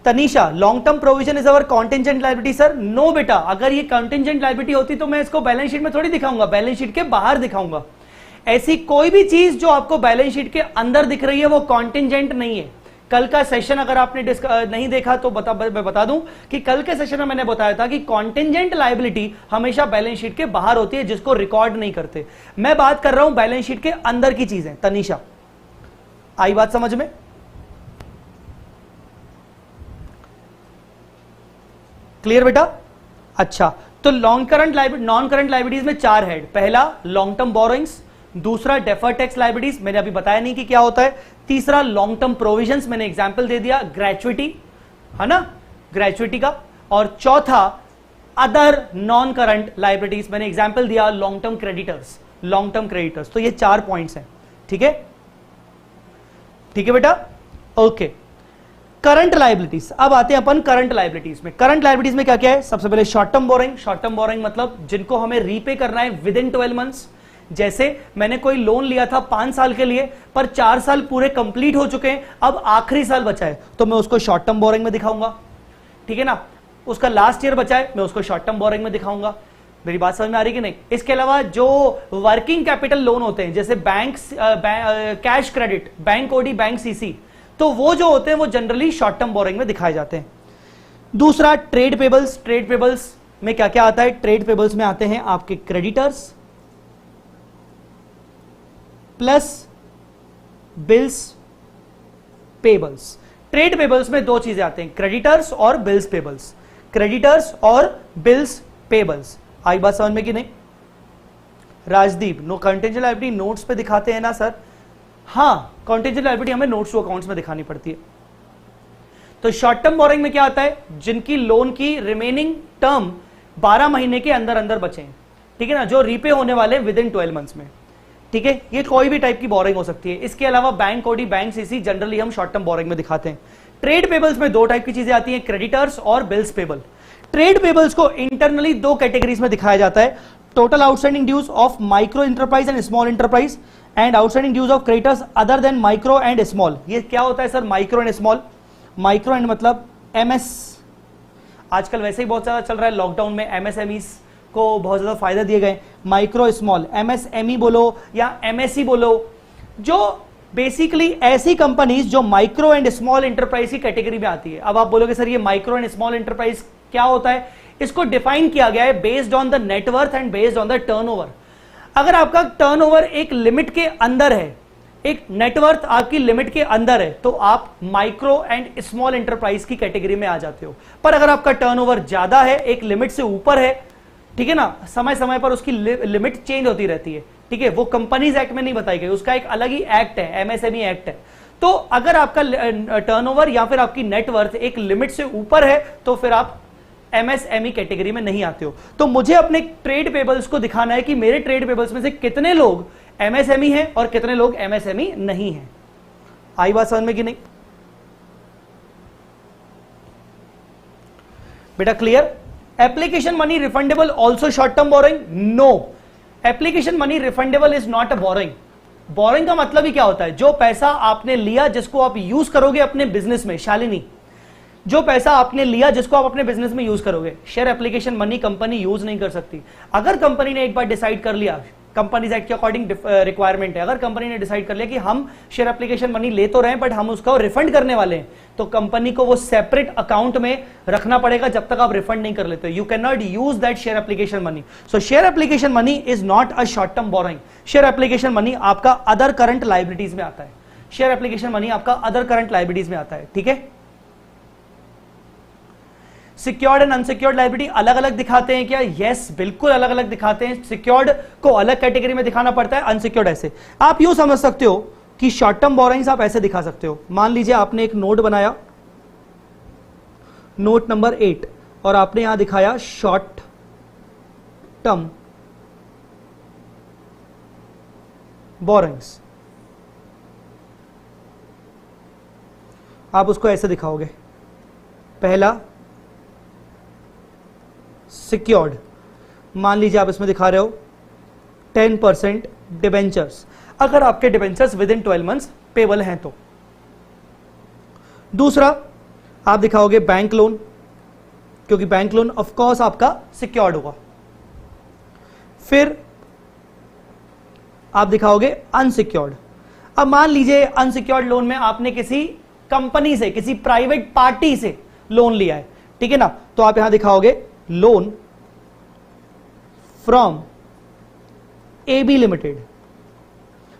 Tanisha, long term provision is our contingent liability. Sir no बेटा, अगर ये कॉन्टिंजेंट लायबिलिटी होती तो मैं इसको बैलेंस शीट में थोड़ी दिखाऊंगा, बैलेंस शीट के बाहर दिखाऊंगा। ऐसी कोई भी चीज जो आपको बैलेंस शीट के अंदर दिख रही है वो कॉन्टिंजेंट नहीं है। कल का सेशन अगर आपने नहीं देखा तो मैं बता दूं कि कल के सेशन में मैंने बताया था कि कॉन्टिंजेंट लायबिलिटी हमेशा बैलेंस शीट के बाहर होती है जिसको रिकॉर्ड नहीं करते। मैं बात कर रहा हूं बैलेंस शीट के अंदर की चीजें। तनीषा, आई बात समझ में? क्लियर बेटा? अच्छा, तो long current liability, non current liabilities में चार हेड। पहला लॉन्ग टर्म बोरोइंग्स, दूसरा डेफर्ड टैक्स लायबिलिटीज, मैंने अभी बताया नहीं कि क्या होता है, तीसरा लॉन्ग टर्म प्रोविजंस, मैंने एग्जांपल दे दिया ग्रेचुइटी, है ना, ग्रेचुइटी का, और चौथा अदर नॉन करंट लायबिलिटीज, मैंने एग्जांपल दिया long term creditors, long term creditors. तो ये चार पॉइंट्स हैं। ठीक है? ठीक है बेटा? ओके। करंट लायबिलिटीज, अब आते हैं अपन करंट लायबिलिटीज में। करंट लायबिलिटीज में क्या क्या है? सबसे पहले short term boring. Short term boring मतलब जिनको हमें रीपे करना है विद इन 12 मंथ्स। जैसे मैंने कोई लोन लिया था 5 साल के लिए, पर 4 साल पूरे कंप्लीट हो चुके हैं, अब आखिरी साल बचा है, तो मैं उसको शॉर्ट टर्म बोरिंग में दिखाऊंगा। ठीक है ना? उसका लास्ट ईयर बचा है, मैं उसको शॉर्ट टर्म बोरिंग में दिखाऊंगा। मेरी बात समझ में आ रही कि नहीं? इसके अलावा जो वर्किंग कैपिटल लोन होते हैं, जैसे bank cash credit, bank OD, bank CC, तो वो जो होते हैं वो जनरली शॉर्ट टर्म बोरिंग में दिखाए जाते हैं। दूसरा ट्रेड पेबल्स। ट्रेड पेबल्स में क्या क्या आता है? ट्रेड पेबल्स में आते हैं आपके creditors plus bills payables. Trade payables में दो चीजें आते हैं, क्रेडिटर्स और बिल्स पेबल्स। क्रेडिटर्स और बिल्स पेबल्स। आई बात समझ में कि नहीं? Rajdeep, no contingent liability notes पे दिखाते हैं ना सर? हाँ, कंटिंजेंट लायबिलिटी हमें नोट्स टू अकाउंट्स में दिखानी पड़ती है। तो शॉर्ट टर्म बोरिंग में क्या आता है? जिनकी लोन की रिमेनिंग टर्म 12 महीने के अंदर अंदर बचे हैं, ठीक है ना, जो रीपे होने वाले विद इन 12 मंथ्स में। ठीक है? ये कोई भी टाइप की बोरिंग हो सकती है। इसके अलावा bank OD, bank CC generally हम शॉर्ट टर्म बोरिंग में दिखाते हैं। ट्रेड पेबल्स में दो टाइप की चीजें आती हैं, क्रेडिटर्स और बिल्स पेबल। ट्रेड पेबल्स को इंटरनली दो कैटेगरीज में दिखाया जाता है, total outstanding dues of micro enterprise and small enterprise and outstanding dues of creditors other than micro and small. ये क्या होता है sir? Micro and small. Micro and मतलब एमएस, आजकल वैसे ही बहुत ज्यादा चल रहा है, लॉकडाउन में एमएसएमईज को बहुत ज्यादा फायदा दिए गए। माइक्रो स्मॉल, एमएसएमई बोलो या एमएसई बोलो, जो बेसिकली ऐसी कंपनीज जो माइक्रो एंड स्मॉल इंटरप्राइज की कैटेगरी में आती है। अब आप बोलोगे सर ये माइक्रो एंड स्मॉल इंटरप्राइज क्या होता है? इसको डिफाइन किया गया है based on the net worth and based on the turnover. अगर आपका टर्नओवर एक लिमिट के अंदर है, एक नेटवर्थ आपकी लिमिट के अंदर है, तो आप माइक्रो एंड स्मॉल एंटरप्राइज की कैटेगरी में आ जाते हो। पर अगर आपका टर्नओवर ज्यादा है, एक लिमिट से ऊपर है, ठीक है ना, समय समय पर उसकी लिमिट चेंज होती रहती है, ठीक है, वो कंपनीज एक्ट में नहीं बताई गई, उसका एक अलग ही एक्ट है, एमएसएमई एक्ट है। तो अगर आपका टर्नओवर या फिर आपकी नेटवर्थ एक लिमिट से ऊपर है, तो फिर आप एमएसएमई कैटेगरी में नहीं आते हो। तो मुझे अपने ट्रेड पेबल्स को दिखाना है कि मेरे ट्रेड पेबल्स में से कितने लोग एमएसएमई हैं और कितने लोग एमएसएमई नहीं हैं। आई बात समझ में कि नहीं बेटा? Clear? Application money refundable also short term borrowing? No, application money refundable is not a borrowing. Borrowing का मतलब ही क्या होता है? जो पैसा आपने लिया जिसको आप यूज करोगे अपने बिजनेस में, शालिनी, जो पैसा आपने लिया जिसको आप अपने बिजनेस में यूज करोगे, share application money company use नहीं कर सकती। अगर कंपनी ने एक बार डिसाइड कर लिया, कंपनीज एक्ट के अकॉर्डिंग रिक्वायरमेंट है, अगर कंपनी ने डिसाइड कर लिया कि हम शेयर एप्लीकेशन मनी ले तो रहे हैं बट हम उसका रिफंड करने वाले हैं, तो कंपनी को वो सेपरेट अकाउंट में रखना पड़ेगा जब तक आप रिफंड नहीं कर लेते। You can not use that share application money. So share application money is not a short term borrowing. Share application money आपका अदर करंट लायबिलिटीज में आता है। शेयर एप्लीकेशन मनी आपका अदर करंट लायबिलिटीज में आता है, ठीक है। सिक्योर्ड एंड अनसिक्योर्ड लायबिलिटी अलग अलग दिखाते हैं क्या? यस, बिल्कुल अलग अलग दिखाते हैं। सिक्योर्ड को अलग कैटेगरी में दिखाना पड़ता है, अनसिक्योर्ड ऐसे। आप यूं समझ सकते हो कि शॉर्ट टर्म बोरोइंग्स आप ऐसे दिखा सकते हो। मान लीजिए आपने एक नोट बनाया, नोट नंबर 8, और आपने यहां दिखाया शॉर्ट टर्म बोरोइंग्स। आप उसको ऐसे दिखाओगे, पहला सिक्योर्ड, मान लीजिए आप इसमें दिखा रहे हो 10% डिबेंचर्स, अगर आपके debentures with in 12 months payable हैं तो। दूसरा आप दिखाओगे बैंक लोन, क्योंकि बैंक लोन ऑफ कोर्स आपका सिक्योर्ड होगा। फिर आप दिखाओगे अनसिक्योर्ड। अब मान लीजिए अनसिक्योर्ड लोन में आपने किसी कंपनी से, किसी प्राइवेट पार्टी से लोन लिया है, ठीक है ना, तो आप यहां दिखाओगे लोन फ्रॉम एबी लिमिटेड,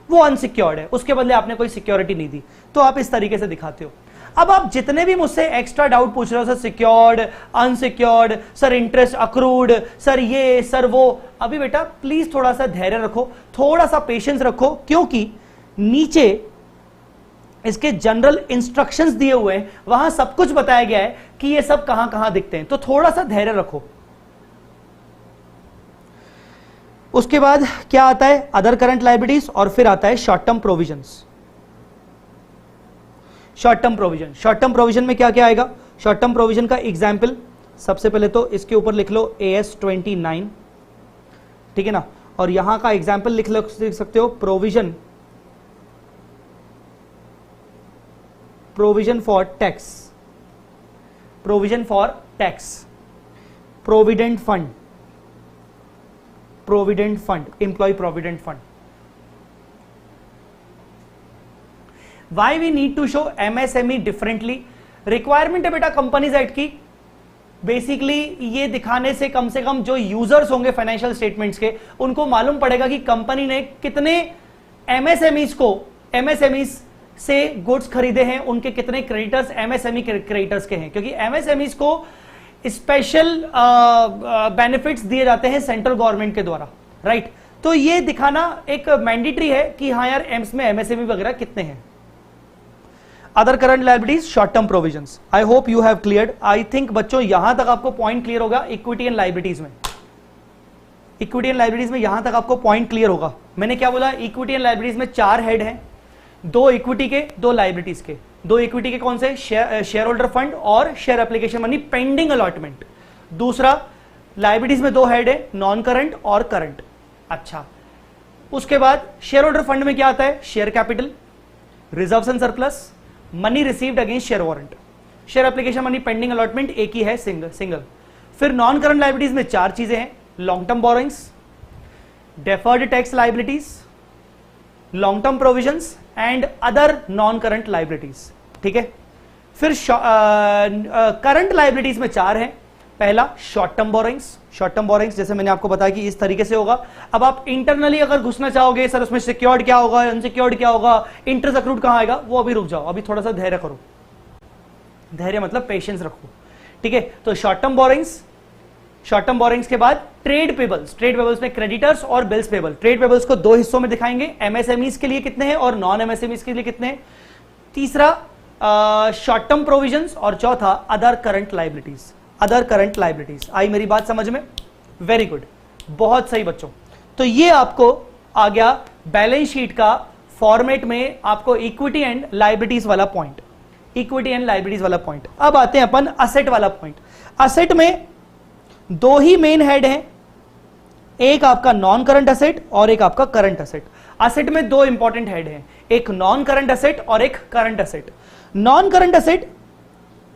वो अनसिक्योर्ड है, उसके बदले आपने कोई सिक्योरिटी नहीं दी, तो आप इस तरीके से दिखाते हो। अब आप जितने भी मुझसे एक्स्ट्रा डाउट पूछ रहे हो, sir secured, unsecured, sir interest accrued, sir ये, सर वो, अभी बेटा प्लीज थोड़ा सा धैर्य रखो, थोड़ा सा पेशेंस रखो, क्योंकि नीचे इसके जनरल इंस्ट्रक्शंस दिए हुए हैं, वहां सब कुछ बताया गया है कि ये सब कहां कहां दिखते हैं, तो थोड़ा सा धैर्य रखो। उसके बाद क्या आता है? अदर करंट लायबिलिटीज, और फिर आता है short term provisions. Short term provision, short term provision में क्या क्या आएगा? शॉर्ट टर्म प्रोविजन का एग्जाम्पल सबसे पहले तो इसके ऊपर लिख लो AS 29, ठीक है ना, और यहां का एग्जाम्पल लिख सकते हो provision, provision for tax, provision for tax, provident fund, provident fund, employee provident fund. Why we need to show MSME differently? Requirement है बेटा कंपनीज एक्ट की। बेसिकली ये दिखाने से कम जो यूजर्स होंगे फाइनेंशियल स्टेटमेंट्स के, उनको मालूम पड़ेगा कि कंपनी ने कितने एमएसएमईज से गुड्स खरीदे हैं, उनके कितने क्रेडिटर्स एमएसएमई क्रेडिटर्स के हैं, क्योंकि एमएसएमईज को स्पेशल बेनिफिट्स दिए जाते हैं सेंट्रल गवर्नमेंट के द्वारा, राइट। तो ये दिखाना एक मैंडेटरी है कि हाँ यार एम्स में एमएसएमई वगैरह कितने हैं। Other current liabilities, short term provisions. I hope you have cleared. I think बच्चों यहां तक आपको पॉइंट क्लियर होगा। इक्विटी एंड लायबिलिटीज में, इक्विटी एंड लायबिलिटीज में यहां तक आपको पॉइंट क्लियर होगा। मैंने क्या बोला? इक्विटी एंड लायबिलिटीज में 4 हेड हैं, 2 इक्विटी के, 2 लायबिलिटीज के। 2 इक्विटी के कौन से? शेयर होल्डर फंड और share application money pending allotment. दूसरा लायबिलिटीज में 2 हेड है, नॉन करंट और करंट। अच्छा, उसके बाद शेयर होल्डर फंड में क्या आता है? Share capital, reserves and surplus, money received against share warrant. Share application money pending allotment एक ही है, सिंगल। फिर नॉन करंट लायबिलिटीज में 4 चीजें हैं, long term borrowings, deferred tax liabilities, long term provisions and other non current liabilities, ठीक है। फिर current liabilities में 4 हैं, पहला short term borrowings, short term borrowings जैसे मैंने आपको बताया कि इस तरीके से होगा। अब आप इंटरनली अगर घुसना चाहोगे सर उसमें सिक्योर्ड क्या होगा, अनसिक्योर्ड क्या होगा, इंटरेस्ट अक्रूड कहां आएगा, वो अभी रुक जाओ, अभी थोड़ा सा धैर्य करो, धैर्य मतलब पेशेंस रखो, ठीक है। तो short term borrowings, short term borrowings के बाद ट्रेड पेबल्स, ट्रेड पेबल्स में क्रेडिटर्स और बिल्स पेबल। ट्रेड पेबल्स को दो हिस्सों में दिखाएंगे, एमएसएमईज के लिए कितने हैं और नॉन एमएसएमईज के लिए कितने हैं। तीसरा शॉर्ट टर्म प्रोविजंस और चौथा other current liabilities, other current liabilities. आई मेरी बात समझ में? वेरी गुड, बहुत सही बच्चों। तो ये आपको आ गया बैलेंस शीट का फॉर्मेट में आपको इक्विटी एंड लायबिलिटीज वाला पॉइंट, इक्विटी एंड लायबिलिटीज वाला पॉइंट। अब आते हैं अपन असेट वाला पॉइंट। असेट में दो ही मेन हेड हैं, एक आपका नॉन करंट असेट और एक आपका करंट असेट। असेट में दो इंपॉर्टेंट हेड हैं, एक नॉन करंट असेट और एक current asset. Non current asset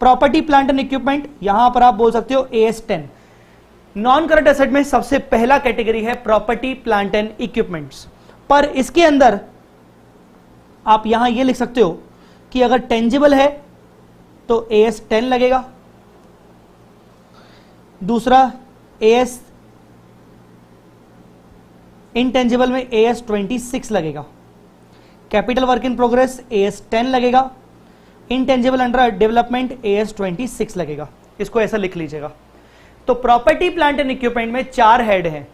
property plant and equipment, यहां पर आप बोल सकते हो AS10। नॉन करंट असेट में सबसे पहला कैटेगरी है प्रॉपर्टी प्लांट एंड इक्विपमेंट्स, पर इसके अंदर आप यहां यह लिख सकते हो कि अगर टेंजिबल है तो AS10 लगेगा, दूसरा AS इंटेंजिबल में AS26 लगेगा, capital work in progress AS10 लगेगा, इंटेंजिबल अंडर डेवलपमेंट AS26 लगेगा। इसको ऐसा लिख लीजिएगा। तो प्रॉपर्टी प्लांट एंड इक्विपमेंट में चार हेड हैं,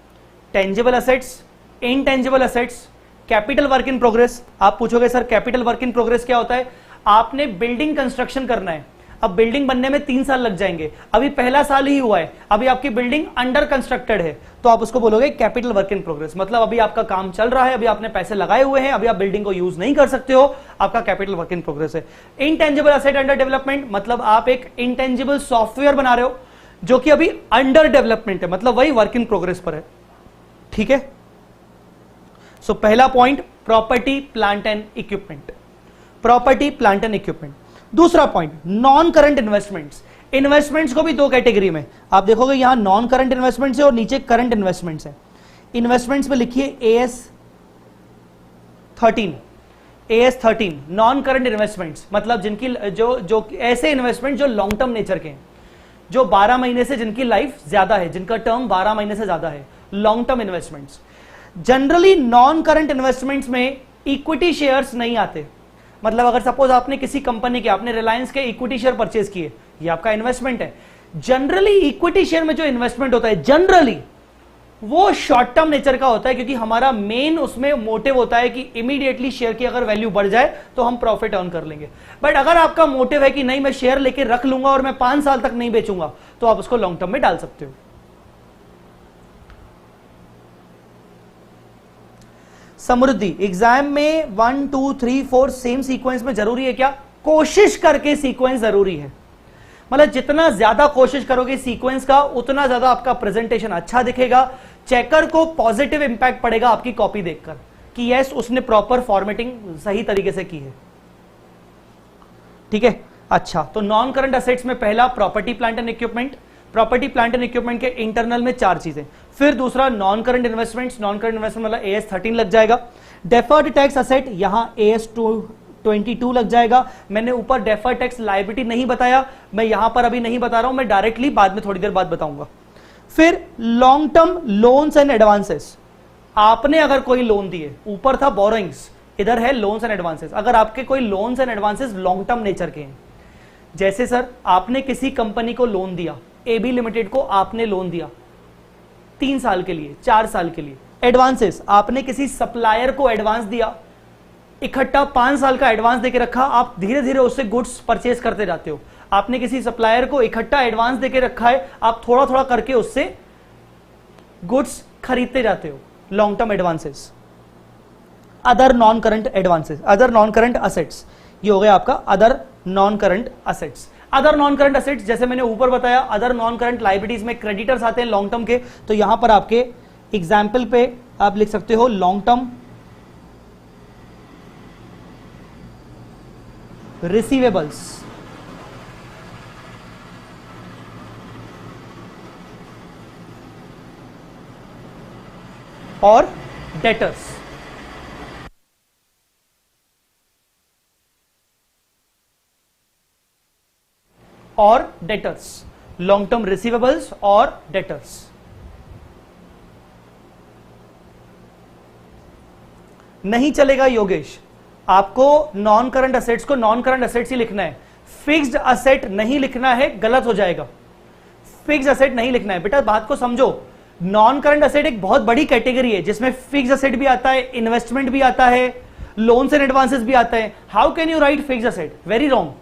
tangible assets, intangible assets, capital work in progress. आप पूछोगे sir capital work in progress क्या होता है? आपने बिल्डिंग कंस्ट्रक्शन करना है, अब बिल्डिंग बनने में 3 साल लग जाएंगे, अभी पहला साल ही हुआ है, अभी आपकी बिल्डिंग अंडर कंस्ट्रक्टेड है, तो आप उसको बोलोगे कैपिटल वर्क इन प्रोग्रेस। मतलब अभी आपका काम चल रहा है, अभी आपने पैसे लगाए हुए हैं, अभी आप बिल्डिंग को यूज नहीं कर सकते हो, आपका कैपिटल वर्क इन प्रोग्रेस है। इंटेंजिबल असेट अंडर डेवलपमेंट, मतलब आप एक इंटेंजिबल सॉफ्टवेयर बना रहे हो जो कि अभी अंडर डेवलपमेंट है, मतलब वही वर्क इन प्रोग्रेस पर है, ठीक है। सो पहला point property plant and equipment, property plant and equipment. दूसरा point non current investments. Investments को भी दो कैटेगरी में आप देखोगे, यहां नॉन करंट इन्वेस्टमेंट्स है और नीचे करंट इन्वेस्टमेंट्स है। इन्वेस्टमेंट्स में लिखिए AS13, AS13 non current investments, मतलब जिनकी जो ऐसे इन्वेस्टमेंट जो लॉन्ग टर्म नेचर के हैं, जो 12 महीने से जिनकी लाइफ ज्यादा है, जिनका टर्म 12 महीने से ज्यादा है, long term investments. Generally non current investments में इक्विटी शेयर्स नहीं आते। मतलब अगर सपोज आपने किसी कंपनी के, आपने रिलायंस के इक्विटी शेयर परचेज किए, ये आपका इन्वेस्टमेंट है। जनरली इक्विटी शेयर में जो इन्वेस्टमेंट होता है जनरली वो शॉर्ट टर्म नेचर का होता है, क्योंकि हमारा मेन उसमें मोटिव होता है कि इमीडिएटली शेयर की अगर वैल्यू बढ़ जाए तो हम प्रॉफिट अर्न कर लेंगे। बट अगर आपका मोटिव है कि नहीं मैं शेयर लेके रख लूंगा और मैं 5 साल तक नहीं बेचूंगा, तो आप उसको लॉन्ग टर्म में डाल सकते हो। समृद्धि एग्जाम में 1 2 3 4 सेम सीक्वेंस में जरूरी है क्या? कोशिश करके सीक्वेंस जरूरी है। मतलब जितना ज्यादा कोशिश करोगे सीक्वेंस का, उतना ज्यादा आपका प्रेजेंटेशन अच्छा दिखेगा। चेकर को पॉजिटिव इंपैक्ट पड़ेगा आपकी कॉपी देखकर कि यस उसने प्रॉपर फॉर्मेटिंग सही तरीके से की है, ठीक है। अच्छा, तो नॉन करंट असेट्स में पहला property plant and equipment. Property plant and equipment के इंटरनल में 4 चीजें। फिर दूसरा non current investments, non current investment मतलब AS13 लग जाएगा। डेफर्ड टैक्स असेट, यहां AS22 लग जाएगा। मैंने ऊपर डेफर्ड टैक्स लायबिलिटी नहीं बताया, मैं यहां पर अभी नहीं बता रहा हूं, मैं डायरेक्टली बाद में थोड़ी देर बाद बताऊंगा। फिर long term loans and advances, आपने अगर कोई लोन दिए, ऊपर था बोरोइंग्स, इधर है लोन्स एंड एडवांसेस। अगर आपके कोई loans and advances long term nature के हैं, जैसे सर आपने किसी कंपनी को लोन दिया, AB लिमिटेड को आपने लोन दिया 3 साल के लिए, 4 साल के लिए। एडवांसेस, आपने किसी सप्लायर को एडवांस दिया, इकट्ठा 5 साल का एडवांस देके रखा, आप धीरे धीरे उससे गुड्स परचेज करते जाते हो। आपने किसी सप्लायर को इकट्ठा एडवांस देके रखा है, आप थोड़ा थोड़ा करके उससे गुड्स खरीदते जाते हो, long term advances. Other non current advances, other non current assets, ये हो गया आपका other non current assets. Other non current assets जैसे मैंने ऊपर बताया, अदर नॉन करंट लायबिलिटीज में क्रेडिटर्स आते हैं लॉन्ग टर्म के, तो यहां पर आपके एग्जाम्पल पे आप लिख सकते हो लॉन्ग टर्म रिसीवेबल्स और डेटर्स। और डेटर्स, लॉन्ग टर्म रिसीवेबल्स और डेटर्स। नहीं चलेगा योगेश, आपको नॉन करंट असेट्स को नॉन करंट असेट्स ही लिखना है, फिक्स्ड असेट नहीं लिखना है, गलत हो जाएगा। फिक्स्ड असेट नहीं लिखना है बेटा, बात को समझो। नॉन करंट असेट एक बहुत बड़ी कैटेगरी है जिसमें फिक्स्ड असेट भी आता है, इन्वेस्टमेंट भी आता है, लोन्स एंड एडवांसेस भी आता है। How can you right fixed asset? Very wrong.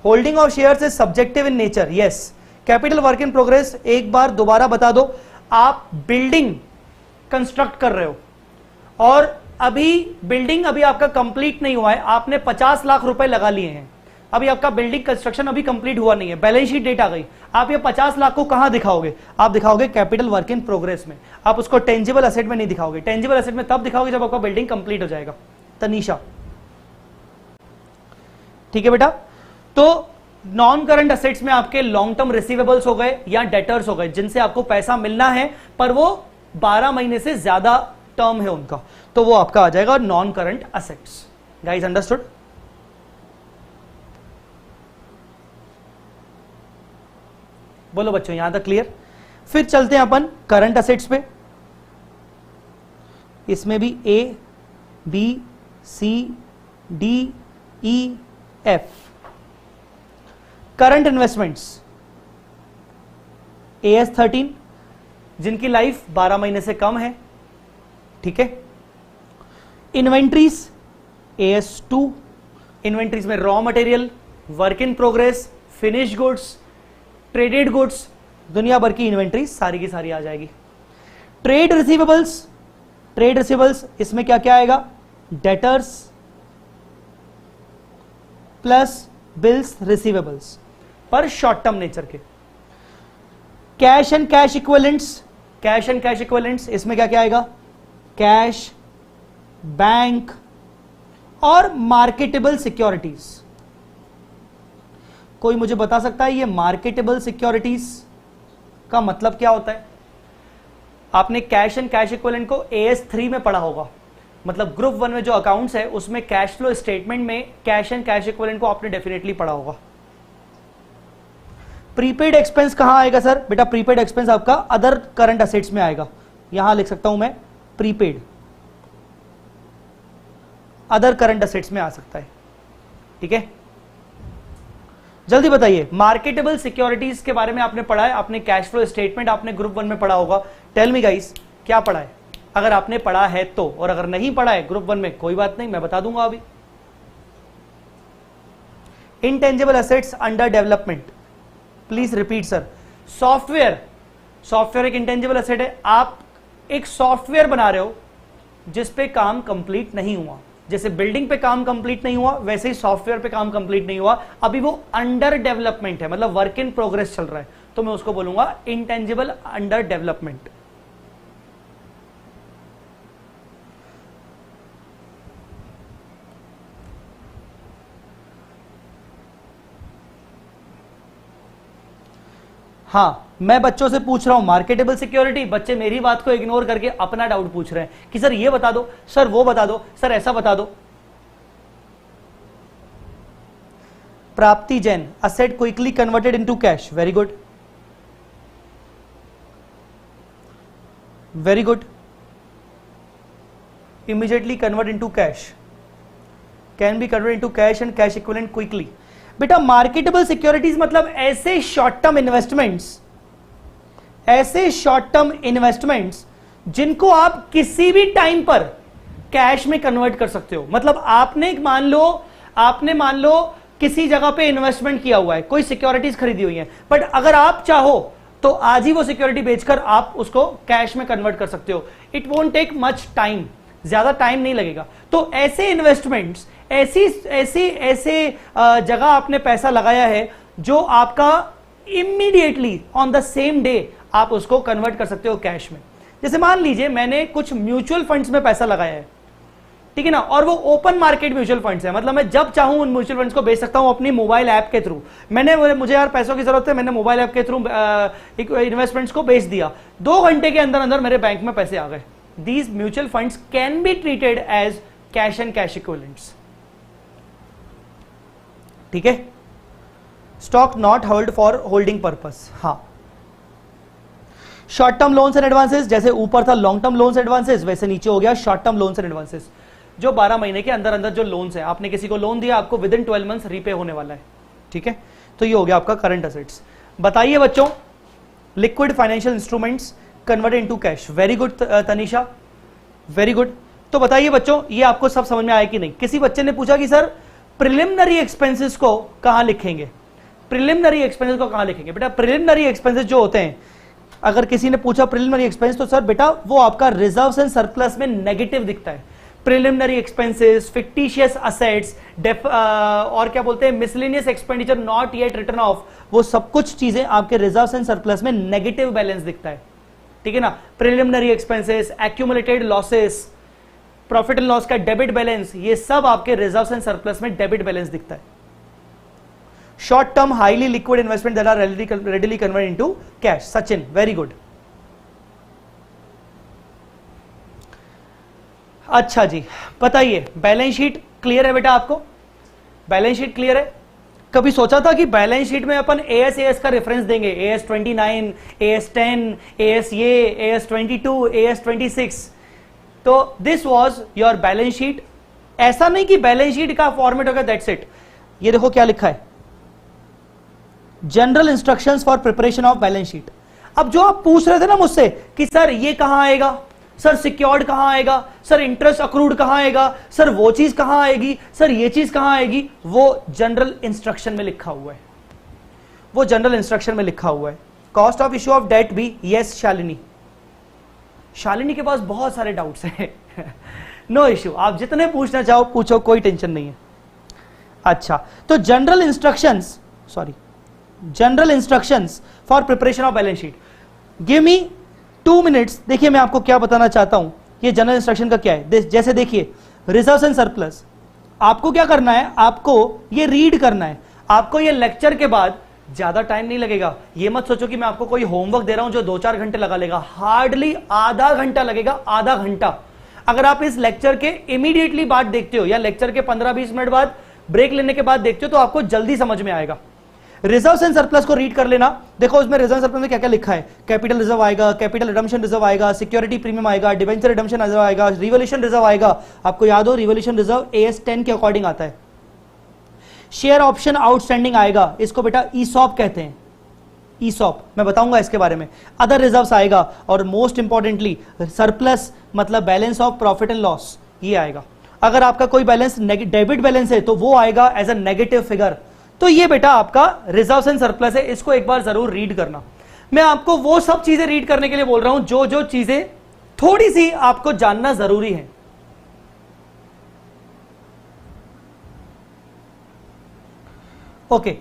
Holding of shares is subjective in nature. Yes. Capital work in progress एक बार दोबारा बता दो। आप बिल्डिंग कंस्ट्रक्ट कर रहे हो और बिल्डिंग अभी आपका कंप्लीट नहीं हुआ है, आपने 50 लाख रुपए लगा लिए हैं, अभी आपका बिल्डिंग कंस्ट्रक्शन अभी कंप्लीट हुआ नहीं है, बैलेंस शीट डेट आ गई, आप ये 50 लाख को कहां दिखाओगे? आप दिखाओगे कैपिटल वर्क इन प्रोग्रेस में, आप उसको टेंजिबल असेट में नहीं दिखाओगे। टेंजिबल असेट में तब दिखाओगे जब आपका बिल्डिंग कंप्लीट हो जाएगा। तनीषा, ठीक है बेटा। तो नॉन करंट असेट्स में आपके लॉन्ग टर्म रिसीवेबल्स हो गए या डेटर्स हो गए, जिनसे आपको पैसा मिलना है पर वो 12 महीने से ज्यादा टर्म है उनका, तो वो आपका आ जाएगा non current assets. Guys understood? बोलो बच्चों, यहां तक क्लियर? फिर चलते हैं अपन करंट असेट्स पे। इसमें भी A B C D E F. Current investments AS13 जिनकी लाइफ 12 महीने से कम है, ठीक है। इन्वेंट्रीज AS2, इन्वेंट्रीज में raw material, work in progress, finish goods, traded goods, दुनिया भर की इन्वेंट्रीज सारी की सारी आ जाएगी। ट्रेड रिसीवेबल्स इसमें क्या क्या आएगा? डेटर्स प्लस बिल्स रिसीवेबल्स पर शॉर्ट टर्म नेचर के। कैश एंड कैश इक्विवेलेंट्स इसमें क्या क्या आएगा? कैश, बैंक और मार्केटेबल सिक्योरिटीज। कोई मुझे बता सकता है ये मार्केटेबल सिक्योरिटीज का मतलब क्या होता है? आपने कैश एंड कैश इक्विवेलेंट को AS3 में पढ़ा होगा, मतलब ग्रुप 1 में जो अकाउंट्स है उसमें कैश फ्लो स्टेटमेंट में कैश एंड कैश इक्विवेलेंट को आपने डेफिनेटली पढ़ा होगा। प्रीपेड एक्सपेंस कहां आएगा सर? बेटा प्रीपेड एक्सपेंस आपका अदर करंट असेट्स में आएगा, यहां लिख सकता हूं मैं प्रीपेड, अदर करंट असेट्स में आ सकता है, ठीक है। जल्दी बताइए, मार्केटेबल सिक्योरिटीज के बारे में आपने पढ़ा है, आपने कैश फ्लो स्टेटमेंट आपने ग्रुप 1 में पढ़ा होगा। टेल मी गाइस, क्या पढ़ा है? अगर आपने पढ़ा है तो, और अगर नहीं पढ़ा है ग्रुप 1 में, कोई बात नहीं, मैं बता दूंगा अभी। Intangible assets under development, please repeat sir. Software एक इंटेंजिबल असेट है। आप एक सॉफ्टवेयर बना रहे हो जिस पे काम कंप्लीट नहीं हुआ, जैसे बिल्डिंग पे काम कंप्लीट नहीं हुआ वैसे ही सॉफ्टवेयर पे काम कंप्लीट नहीं हुआ, अभी वो अंडर डेवलपमेंट है, मतलब वर्क इन प्रोग्रेस चल रहा है, तो मैं उसको बोलूंगा इंटेंजिबल अंडर डेवलपमेंट। हाँ, मैं बच्चों से पूछ रहा हूं मार्केटेबल सिक्योरिटी, बच्चे मेरी बात को इग्नोर करके अपना डाउट पूछ रहे हैं कि सर ये बता दो, सर वो बता दो, सर ऐसा बता दो। प्राप्ति Jain, asset quickly converted into cash. Very good, very good. Immediately convert into cash, can be convert into cash and cash equivalent quickly. बेटा मार्केटेबल सिक्योरिटीज मतलब ऐसे शॉर्ट टर्म इन्वेस्टमेंट्स जिनको आप किसी भी टाइम पर कैश में कन्वर्ट कर सकते हो। मतलब आपने मान लो किसी जगह पे इन्वेस्टमेंट किया हुआ है, कोई सिक्योरिटीज खरीदी हुई है, बट अगर आप चाहो तो आज ही वो सिक्योरिटी बेचकर आप उसको कैश में कन्वर्ट कर सकते हो। It won't take much time, ज्यादा टाइम नहीं लगेगा। तो ऐसे इन्वेस्टमेंट्स, ऐसे जगह आपने पैसा लगाया है जो आपका immediately on the same day आप उसको कन्वर्ट कर सकते हो कैश में। जैसे मान लीजिए मैंने कुछ म्यूचुअल फंड्स में पैसा लगाया है, ठीक है ना, और वो ओपन मार्केट म्यूचुअल फंड्स है, मतलब मैं जब चाहूं उन म्यूचुअल फंड्स को बेच सकता हूं अपनी मोबाइल ऐप के थ्रू। मुझे यार पैसों की जरूरत है, मैंने मोबाइल ऐप के थ्रू इन्वेस्टमेंट्स को बेच दिया, 2 घंटे के अंदर अंदर मेरे बैंक में पैसे आ गए। These mutual funds can be treated as cash and cash equivalents, ठीक है। Stock not hold for holding purpose. हाँ, short term loans and advances, जैसे ऊपर था लॉन्ग टर्म लोन्स एडवांसेस, वैसे नीचे हो गया short term loans and advances, जो 12 महीने के अंदर अंदर जो लोन्स है, आपने किसी को लोन दिया, आपको विद इन 12 मंथ्स रीपे होने वाला है। ठीक है, तो ये हो गया आपका करंट असेट्स। बताइए बच्चों, liquid financial instruments converted into cash. Very good Tanisha, very good. तो बताइए बच्चों, ये आपको सब समझ में आया कि नहीं? किसी बच्चे ने पूछा कि सर प्रिलिमिनरी एक्सपेंसेस को कहां लिखेंगे, प्रिलिमिनरी एक्सपेंसेस को कहां लिखेंगे? बेटा प्रिलिमिनरी एक्सपेंसेस जो होते हैं, अगर किसी ने पूछा प्रिलिमिनरी एक्सपेंस, तो सर बेटा वो आपका रिजर्व्स एंड सरप्लस में नेगेटिव दिखता है। प्रिलिमिनरी एक्सपेंसेस, फिक्टिशियस असेट्स, और क्या बोलते हैं, miscellaneous expenditure not yet written off, वो सब कुछ चीजें आपके रिजर्व्स एंड सरप्लस में नेगेटिव बैलेंस दिखता है। ठीक है ना? Preliminary expenses, accumulated losses, profit and loss का डेबिट बैलेंस, ये सब आपके रिजर्व्स एंड सरप्लस में डेबिट बैलेंस दिखता है। Short term highly liquid investment that are readily convert into cash. Sachin, very good. अच्छा जी, बताइए बैलेंस शीट क्लियर है बेटा आपको? बैलेंस शीट क्लियर है? कभी सोचा था कि बैलेंस शीट में अपन एएस का रेफरेंस देंगे, AS 29, AS 10, AS ये, AS 22, AS 26? तो this was your balance sheet. ऐसा नहीं कि बैलेंस शीट का फॉर्मेट होगा दैट्स इट। ये देखो क्या लिखा है, general instructions for preparation of balance sheet. अब जो आप पूछ रहे थे ना मुझसे कि सर ये कहां आएगा, सर सिक्योर्ड कहां आएगा, सर इंटरेस्ट अक्रूड कहां आएगा, सर वो चीज कहां आएगी, सर ये चीज कहां आएगी, वो जनरल इंस्ट्रक्शन में लिखा हुआ है, वो जनरल इंस्ट्रक्शन में लिखा हुआ है। Cost of issue of debt भी, यस शालिनी, शालिनी के पास बहुत सारे डाउट्स हैं। नो इश्यू, आप जितने पूछना चाहो पूछो, कोई टेंशन नहीं है। अच्छा, तो general instructions, sorry, general instructions for preparation of balance sheet. Give me 2 minutes. देखिए मैं आपको क्या बताना चाहता हूं, ये जनरल इंस्ट्रक्शन का क्या है। जैसे देखिए, रिजर्व्स एंड सरप्लस, आपको क्या करना है, आपको ये रीड करना है। आपको ये लेक्चर के बाद ज्यादा टाइम नहीं लगेगा, ये मत सोचो कि मैं आपको कोई होमवर्क दे रहा हूं जो 2-4 घंटे लगा लेगा, हार्डली आधा घंटा लगेगा, आधा घंटा। अगर आप इस लेक्चर के इमीडिएटली बाद देखते हो या लेक्चर के 15-20 मिनट बाद ब्रेक लेने के बाद देखते हो तो आपको जल्दी समझ में आएगा। रिजर्व्स एंड सरप्लस को रीड कर लेना। देखो उसमें रिजर्व सरप्लस में क्या क्या लिखा है, कैपिटल रिजर्व आएगा, कैपिटल रिडम्पशन रिजर्व आएगा, सिक्योरिटी प्रीमियम आएगा, डिवेंचर रिडम्पशन रिजर्व आएगा, रिवोल्यूशन रिजर्व आएगा। आपको याद हो रिवोल्यूशन रिजर्व AS 10 के अकॉर्डिंग आता है। शेयर ऑप्शन आउटस्टैंडिंग आएगा, इसको बेटा ईसॉप कहते हैं, ईसॉप, मैं बताऊंगा इसके बारे में। अदर रिजर्व्स आएगा, और मोस्ट इंपॉर्टेंटली सरप्लस मतलब balance of profit and loss, ये आएगा। अगर आपका कोई बैलेंस डेबिट बैलेंस है तो वो आएगा एज अ नेगेटिव फिगर। तो ये बेटा आपका रिजर्व्स एंड सरप्लस है, इसको एक बार जरूर रीड करना। मैं आपको वो सब चीजें रीड करने के लिए बोल रहा हूं जो जो चीजें थोड़ी सी आपको जानना जरूरी है। ओके,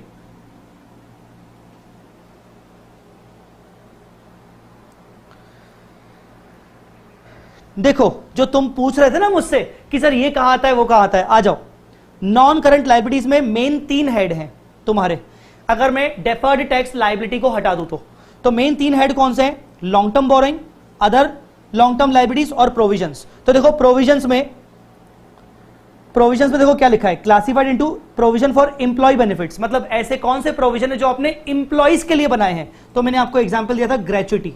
देखो जो तुम पूछ रहे थे ना मुझसे कि सर ये कहां आता है वो कहां आता है, आ जाओ। नॉन करंट लायबिलिटीज में मेन 3 हेड हैं तुम्हारे। अगर मैं डेफर्ड टैक्स लायबिलिटी को हटा दूं तो मेन 3 हेड कौन से हैं? Long term borrowing, other long term liabilities और प्रोविजंस। तो देखो प्रोविजंस में देखो क्या लिखा है, classified into provision for employee benefits, मतलब ऐसे कौन से प्रोविजन है जो आपने इंप्लॉइज के लिए बनाए हैं। तो मैंने आपको एग्जांपल दिया था ग्रेच्युटी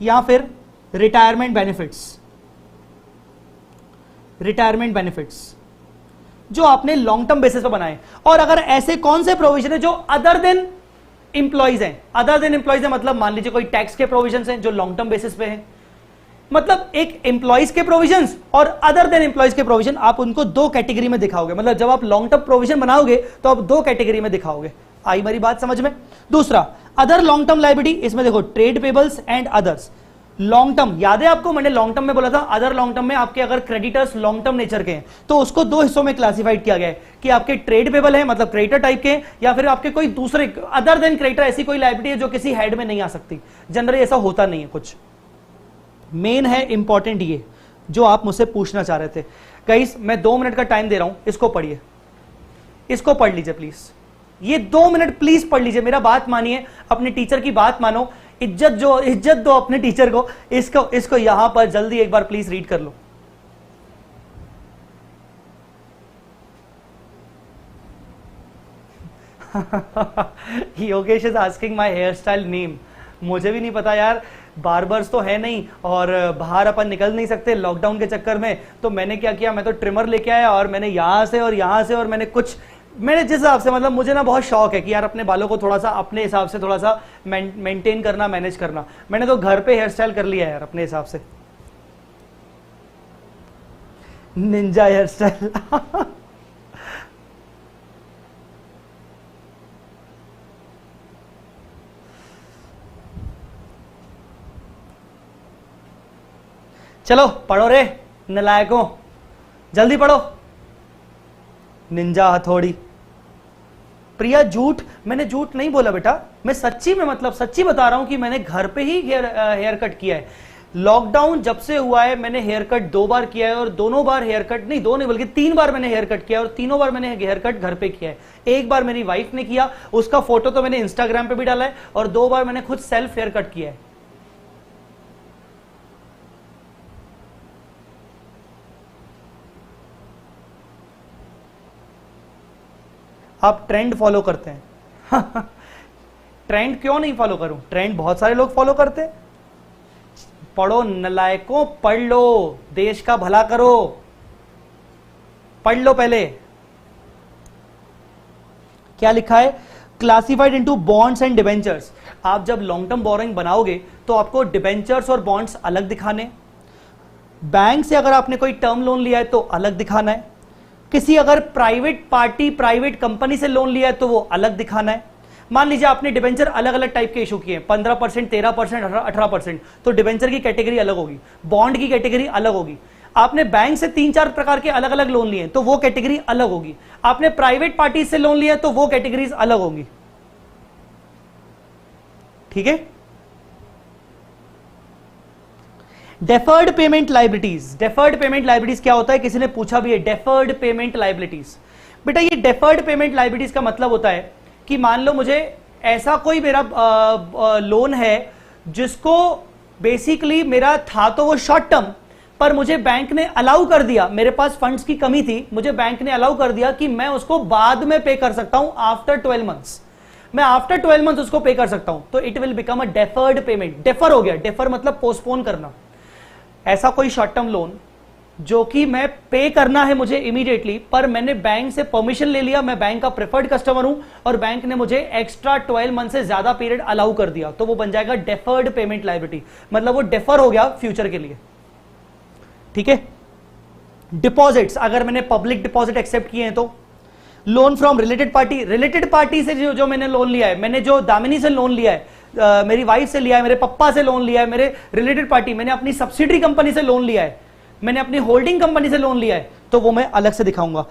या फिर रिटायरमेंट बेनिफिट्स जो आपने लॉन्ग टर्म बेसिस पर बनाए। और अगर ऐसे कौन से प्रोविजन है जो अदर देन इंप्लॉइज हैं, मतलब मान लीजिए कोई टैक्स के प्रोविजन हैं जो लॉन्ग टर्म बेसिस पे हैं, मतलब एक एम्प्लॉइज के प्रोविजन और अदर देन एम्प्लॉइज के प्रोविजन, आप उनको 2 कैटेगरी में दिखाओगे। मतलब जब आप लॉन्ग टर्म प्रोविजन बनाओगे तो आप 2 कैटेगरी में दिखाओगे। आई मेरी बात समझ में? दूसरा, अदर लॉन्ग टर्म लायबिलिटी, इसमें देखो trade payables and others. Long term याद है आपको, मैंने लॉन्ग टर्म में बोला था अदर लॉन्ग टर्म में आपके अगर क्रेडिटर्स लॉन्ग टर्म नेचर के हैं तो उसको 2 हिस्सों में क्लासिफाइड किया गया है कि आपके ट्रेड पेबल है मतलब क्रेडिटर टाइप के, या फिर आपके कोई दूसरे अदर देन क्रेडिटर ऐसी कोई लायबिलिटी है जो किसी हेड में नहीं आ सकती। जनरली ऐसा होता नहीं है कुछ। मेन है इंपॉर्टेंट ये जो आप मुझसे पूछना चाह रहे थे। गाइस मैं 2 मिनट का टाइम दे रहा हूं, इसको पढ़िए, इसको पढ़ लीजिए प्लीज। ये 2 मिनट प्लीज पढ़ लीजिए, मेरा बात मानिए, अपने टीचर की बात मानो, इज्जत दो अपने टीचर को। इसको यहां पर जल्दी एक बार प्लीज रीड कर लो। Yogesh is asking my hair style name. मुझे भी नहीं पता यार, बार्बर्स तो है नहीं और बाहर अपन निकल नहीं सकते लॉकडाउन के चक्कर में। तो मैंने क्या किया, मैं तो ट्रिमर लेके आया और मैंने यहाँ से और यहाँ से और मैंने जिस हिसाब से, मतलब मुझे ना बहुत शौक है कि यार अपने बालों को थोड़ा सा अपने हिसाब से थोड़ा सा मेंटेन करना, मैनेज करना। मैंने तो घर पे हेयर स्टाइल कर लिया यार अपने हिसाब से, निंजा हेयर स्टाइल। चलो पढ़ो रे नलायकों, जल्दी पढ़ो। निंजा हथौड़ी। प्रिया झूठ, मैंने झूठ नहीं बोला बेटा, मैं सच्ची में मतलब सच्ची बता रहा हूं कि मैंने घर पे ही हेयर कट किया है। लॉकडाउन जब से हुआ है मैंने हेयर कट 2 बार किया है और दोनों बार हेयर कट नहीं, 2 नहीं बल्कि 3 बार मैंने हेयर कट किया और तीनों बार मैंने हेयर कट घर पे किया है। एक बार मेरी वाइफ ने किया, उसका फोटो तो मैंने इंस्टाग्राम पे भी डाला है, और 2 बार मैंने खुद सेल्फ हेयर कट किया है। आप ट्रेंड फॉलो करते हैं। ट्रेंड क्यों नहीं फॉलो करूं, ट्रेंड बहुत सारे लोग फॉलो करते हैं। पढ़ो नलायकों, पढ़ लो, देश का भला करो, पढ़ लो पहले। क्या लिखा है, classified into bonds and debentures. आप जब लॉन्ग टर्म बोरोइंग बनाओगे तो आपको डिबेंचर्स और बॉन्ड्स अलग दिखाने, बैंक से अगर आपने कोई टर्म लोन लिया है तो अलग दिखाना है, किसी अगर प्राइवेट पार्टी प्राइवेट कंपनी से लोन लिया है तो वो अलग दिखाना है। मान लीजिए आपने डिबेंचर अलग अलग टाइप के इशू किए, 15%, 13%, 18%, तो डिबेंचर की कैटेगरी अलग होगी, बॉन्ड की कैटेगरी अलग होगी। आपने बैंक से 3-4 प्रकार के अलग अलग लोन लिए तो वो कैटेगरी अलग होगी। आपने प्राइवेट पार्टी से लोन लिया तो वो कैटेगरीज अलग होगी। ठीक है। Deferred payment liabilities. Deferred payment liabilities क्या होता है, किसी ने पूछा भी है। डेफर्ड पेमेंट लाइबिलिटीज, बेटा ये डेफर्ड पेमेंट लाइबिलिटीज का मतलब होता है कि मान लो मुझे ऐसा कोई मेरा लोन है जिसको बेसिकली मेरा था तो वो शॉर्ट टर्म, पर मुझे बैंक ने अलाउ कर दिया, मेरे पास फंड्स की कमी थी, मुझे बैंक ने अलाउ कर दिया कि मैं उसको बाद में पे कर सकता हूं, आफ्टर 12 मंथ्स। मैं आफ्टर 12 मंथ्स उसको पे कर सकता हूं, तो it will become a deferred payment. Defer हो गया, डेफर मतलब पोस्टपोन करना। ऐसा कोई शॉर्ट टर्म लोन जो कि मैं पे करना है मुझे इमीडिएटली, पर मैंने बैंक से परमिशन ले लिया, मैं बैंक का प्रेफर्ड कस्टमर हूं और बैंक ने मुझे एक्स्ट्रा 12 मंथ से ज्यादा पीरियड अलाउ कर दिया, तो वो बन जाएगा डेफर्ड पेमेंट लायबिलिटी। मतलब वो डेफर हो गया फ्यूचर के लिए। ठीक है। डिपॉजिट्स, अगर मैंने पब्लिक डिपॉजिट एक्सेप्ट किए हैं तो। Loan from related party, related party से जो मैंने लोन लिया है, मैंने जो दामिनी से लोन लिया है, मेरी वाइफ से लिया है, मेरे पप्पा से लोन लिया है, मेरे रिलेटेड पार्टी, मैंने अपनी सब्सिडरी कंपनी से लोन लिया है, मैंने अपनी होल्डिंग कंपनी से लोन लिया है, तो वो मैं अलग से दिखाऊंगा।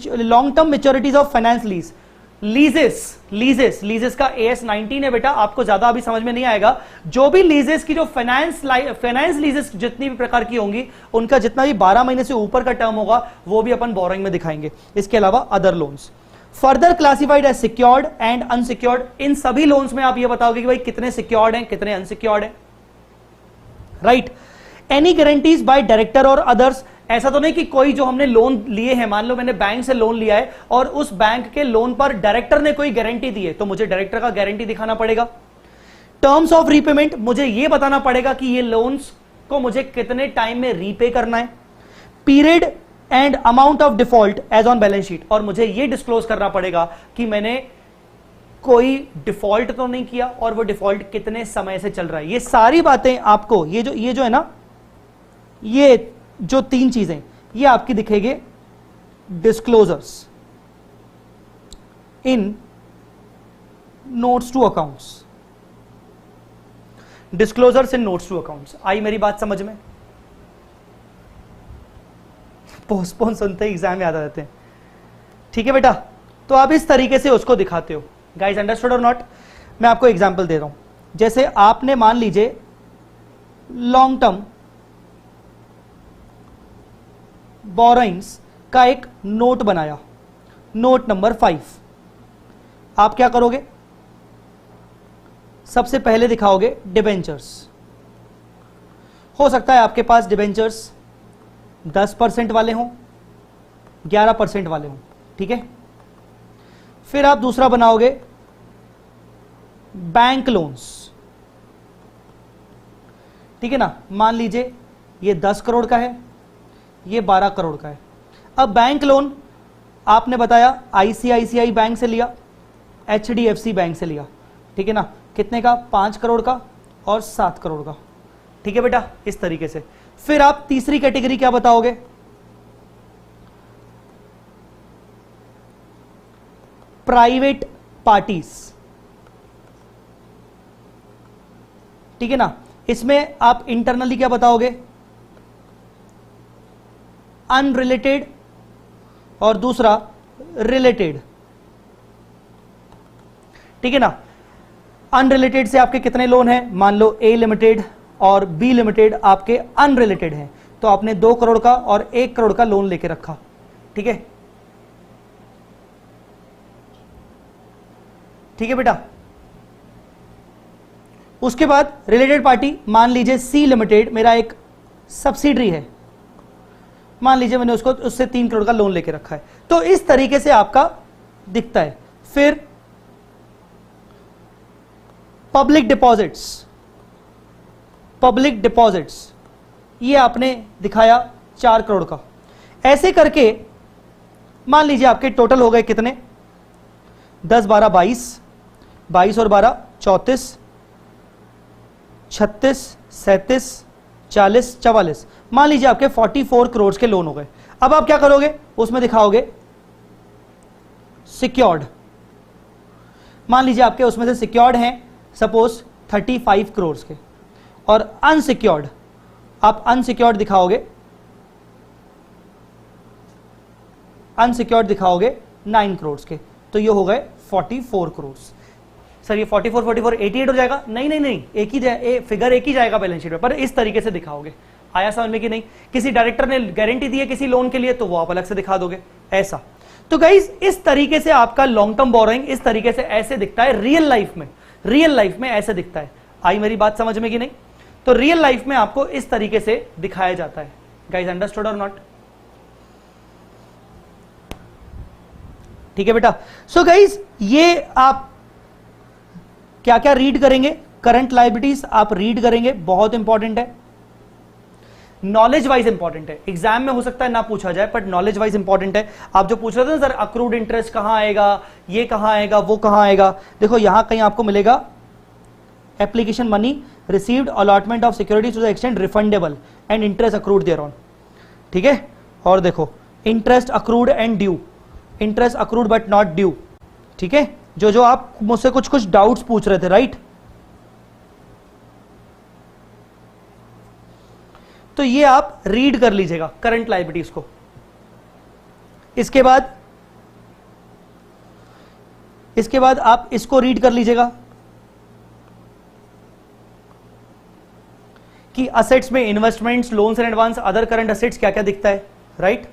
Long term मैच्योरिटीज of finance lease. लीजेस का AS 19 है बेटा, आपको ज्यादा अभी समझ में नहीं आएगा। जो भी लीजेस की जो फाइनेंस लीजेस जितनी भी प्रकार की होंगी, उनका जितना भी 12 महीने से ऊपर का टर्म होगा वो भी अपन बोरोइंग में दिखाएंगे। इसके अलावा other loans further classified as secured and unsecured. इन सभी लोन्स में आप ये बताओगे कि भाई कितने सिक्योर्ड हैं कितने अनसिक्योर्ड हैं, right. Any guarantees by director और अदर्स। ऐसा तो नहीं कि कोई जो हमने लोन लिए हैं, मान लो मैंने बैंक से लोन लिया है और उस बैंक के लोन पर डायरेक्टर ने कोई गारंटी दी है, तो मुझे डायरेक्टर का गारंटी दिखाना पड़ेगा। टर्म्स ऑफ रीपेमेंट, मुझे यह बताना पड़ेगा कि ये लोन्स को मुझे कितने टाइम में रीपे करना है। Period and amount of default as on balance sheet, और मुझे यह डिस्क्लोज करना पड़ेगा कि मैंने कोई डिफॉल्ट तो नहीं किया और वो डिफॉल्ट कितने समय से चल रहा है। ये सारी बातें आपको ये जो है ना, ये जो 3 चीजें ये आपकी दिखेंगे disclosures in notes to accounts. Disclosures in notes to accounts. आई मेरी बात समझ में? पोस्टपोन सुनते ही एग्जाम याद आ जाते हैं। ठीक है बेटा, तो आप इस तरीके से उसको दिखाते हो। गाइस अंडरस्टूड और नॉट? मैं आपको एग्जांपल दे रहा हूं। जैसे आपने मान लीजिए लॉन्ग टर्म बोरोइंग्स का एक नोट बनाया, नोट नंबर 5। आप क्या करोगे? सबसे पहले दिखाओगे डिबेंचर्स। हो सकता है आपके पास डिबेंचर्स 10% वाले हों, 11% वाले हों, ठीक है। फिर आप दूसरा बनाओगे बैंक लोन्स, ठीक है ना। मान लीजिए ये 10 करोड़ का है, ये 12 करोड़ का है। अब बैंक लोन आपने बताया आईसीआईसीआई बैंक से लिया, एचडीएफसी बैंक से लिया, ठीक है ना। कितने का? 5 करोड़ का और 7 करोड़ का, ठीक है बेटा, इस तरीके से। फिर आप तीसरी कैटेगरी क्या बताओगे? प्राइवेट पार्टीज, ठीक है ना। इसमें आप इंटरनली क्या बताओगे? अनरिलेटेड और दूसरा रिलेटेड, ठीक है ना। अनरिलेटेड से आपके कितने लोन हैं? मान लो ए लिमिटेड और बी लिमिटेड आपके अनरिलेटेड हैं, तो आपने 2 करोड़ का और 1 करोड़ का लोन लेके रखा, ठीक है, ठीक है बेटा। उसके बाद रिलेटेड पार्टी, मान लीजिए सी लिमिटेड मेरा एक सब्सिडरी है, मान लीजिए मैंने उसको उससे 3 करोड़ का लोन लेके रखा है। तो इस तरीके से आपका दिखता है। फिर पब्लिक डिपॉजिट्स, पब्लिक डिपॉजिट्स ये आपने दिखाया 4 करोड़ का। ऐसे करके मान लीजिए आपके टोटल हो गए कितने? 10 12 22, 22 और 12 34, 36 37 40 44, मान लीजिए आपके 44 करोड़ के लोन हो गए। अब आप क्या करोगे? उसमें दिखाओगे सिक्योर्ड, मान लीजिए आपके उसमें से सिक्योर्ड हैं सपोज 35 करोड़ के, और अनसिक्योर्ड आप अनसिक्योर्ड दिखाओगे, अनसिक्योर्ड दिखाओगे 9 करोड़ के, तो ये हो गए 44 करोड़। सर ये 44 44 88 हो जाएगा? नहीं नहीं नहीं, एक ही फिगर एक ही जाएगा बैलेंस शीट में, पर इस तरीके से दिखाओगे। आया समझ में कि नहीं? किसी डायरेक्टर ने गारंटी दी है किसी लोन के लिए, तो वो आप अलग से दिखा दोगे ऐसा। तो गाइस इस तरीके से आपका लॉन्ग टर्म बोरोइंग इस तरीके से ऐसे दिखता है रियल लाइफ में, रियल लाइफ में ऐसे दिखता है। आई मेरी बात समझ में कि नहीं? तो रियल लाइफ में आपको इस तरीके से दिखाया जाता है। गाइस अंडरस्टूड और नॉट? ठीक है बेटा। सो गाइस ये आप क्या क्या रीड करेंगे? करंट लायबिलिटीज आप रीड करेंगे, बहुत इंपॉर्टेंट है, नॉलेज वाइज इंपॉर्टेंट है। एग्जाम में हो सकता है ना पूछा जाए, बट नॉलेज वाइज इंपॉर्टेंट है। आप जो पूछ रहे थे ना सर अक्रूड इंटरेस्ट कहां आएगा, ये कहां आएगा, वो कहां आएगा, देखो यहां कहीं आपको मिलेगा application money received allotment of securities to the extent refundable and interest accrued thereon, ठीक है। और देखो interest accrued and due, interest accrued but not due, ठीक है। जो जो आप मुझसे कुछ कुछ डाउट्स पूछ रहे थे, राइट। तो ये आप रीड कर लीजिएगा करंट लायबिलिटीज को। इसके बाद आप इसको रीड कर लीजिएगा कि असेट्स में investments, loans and advance, other current assets क्या क्या दिखता है, राइट,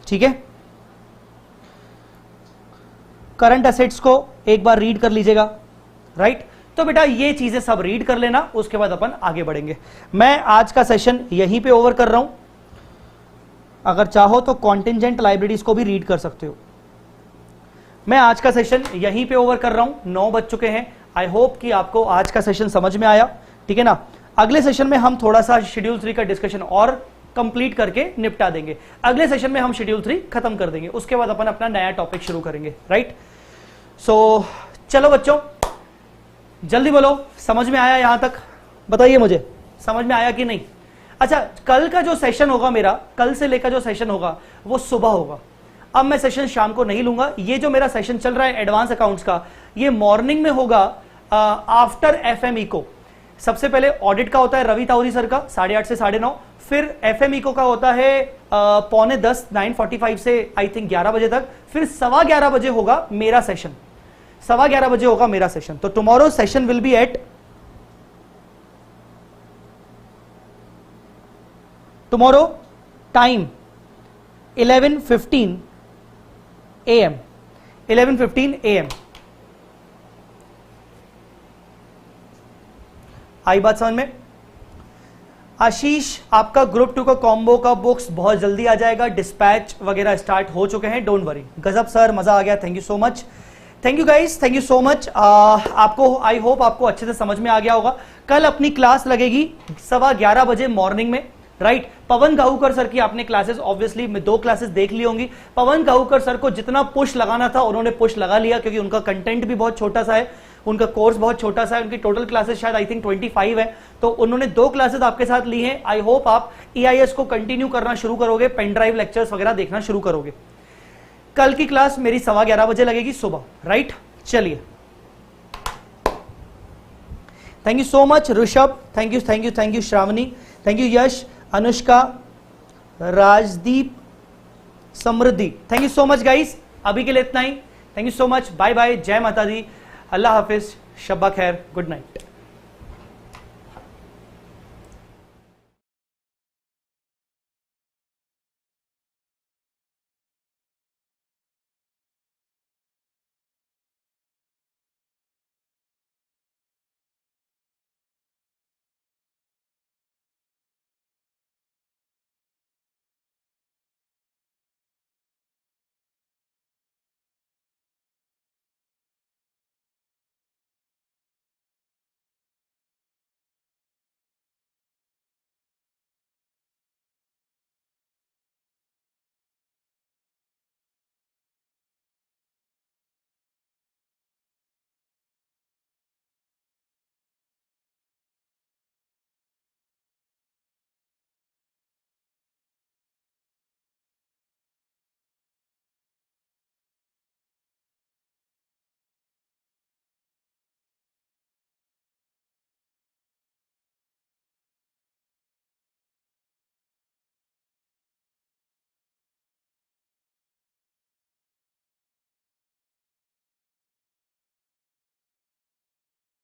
ठीक है। करंट असेट्स को एक बार रीड कर लीजिएगा, राइट। तो बेटा ये चीजें सब रीड कर लेना, उसके बाद अपन आगे बढ़ेंगे। मैं आज का सेशन यहीं पे ओवर कर रहा हूं, अगर चाहो तो कॉन्टिंजेंट लायबिलिटीज को भी रीड कर सकते हो। मैं आज का सेशन यहीं पे ओवर कर रहा हूं, 9 बज चुके हैं। आई होप कि आपको आज का सेशन समझ में आया, ठीक है ना। अगले सेशन में हम थोड़ा सा शेड्यूल 3 का डिस्कशन और कंप्लीट करके निपटा देंगे। अगले सेशन में हम शेड्यूल 3 खत्म कर देंगे, उसके बाद अपन अपना नया टॉपिक शुरू करेंगे, राइट। सो चलो बच्चों जल्दी बोलो, समझ में आया यहां तक? बताइए मुझे समझ में आया कि नहीं। अच्छा, कल का जो सेशन होगा मेरा, कल से लेकर जो सेशन होगा वो सुबह होगा। अब मैं सेशन शाम को नहीं लूंगा। ये जो मेरा सेशन चल रहा है एडवांस अकाउंट्स का, ये मॉर्निंग में होगा आफ्टर एफएमई को। सबसे पहले ऑडिट का होता है रवि तावरी सर का 8:30 से 9:30, फिर एफएमई को का होता है 9:45 9:45 से आई थिंक 11 बजे तक, फिर 11:15 बजे होगा मेरा सेशन, 11:15 बजे होगा मेरा सेशन। तो tomorrow session will be at tomorrow time 11:15 AM, 11:15 AM। आई बात समझ में? आशीष, आपका ग्रुप 2 का कॉम्बो का बुक्स बहुत जल्दी आ जाएगा, डिस्पैच वगैरह स्टार्ट हो चुके हैं, डोंट वरी। गजब सर, मजा आ गया, thank you so much, thank you guys, thank you so much. आपको आई होप आपको अच्छे से समझ में आ गया होगा। कल अपनी क्लास लगेगी 11:15 बजे मॉर्निंग में, राइट। पवन गाहूकर सर की आपने क्लासेस ऑब्वियसली मैं 2 क्लासेस देख ली होंगी। पवन गाहूकर सर को जितना पुश लगाना था उन्होंने पुश लगा लिया, क्योंकि उनका कंटेंट भी बहुत छोटा सा है, उनका कोर्स बहुत छोटा सा है, उनकी टोटल क्लासेस शायद आई थिंक 25 है, तो उन्होंने 2 क्लासेस आपके साथ ली हैं। आई होप आप EIS को कंटिन्यू करना शुरू करोगे, पेन ड्राइव लेक्चर्स वगैरह देखना शुरू करोगे। कल की क्लास मेरी 11:15 बजे लगेगी सुबह, राइट। चलिए, thank you so much Rishabh, thank you thank you thank you Shravani, thank you Yash, Anushka, Rajdeep, Samriddhi, thank you so much guys. अभी के लिए इतना ही, thank you so much, bye bye, जय माता दी, अल्लाह हाफिज, शब्बा खैर, गुड नाइट।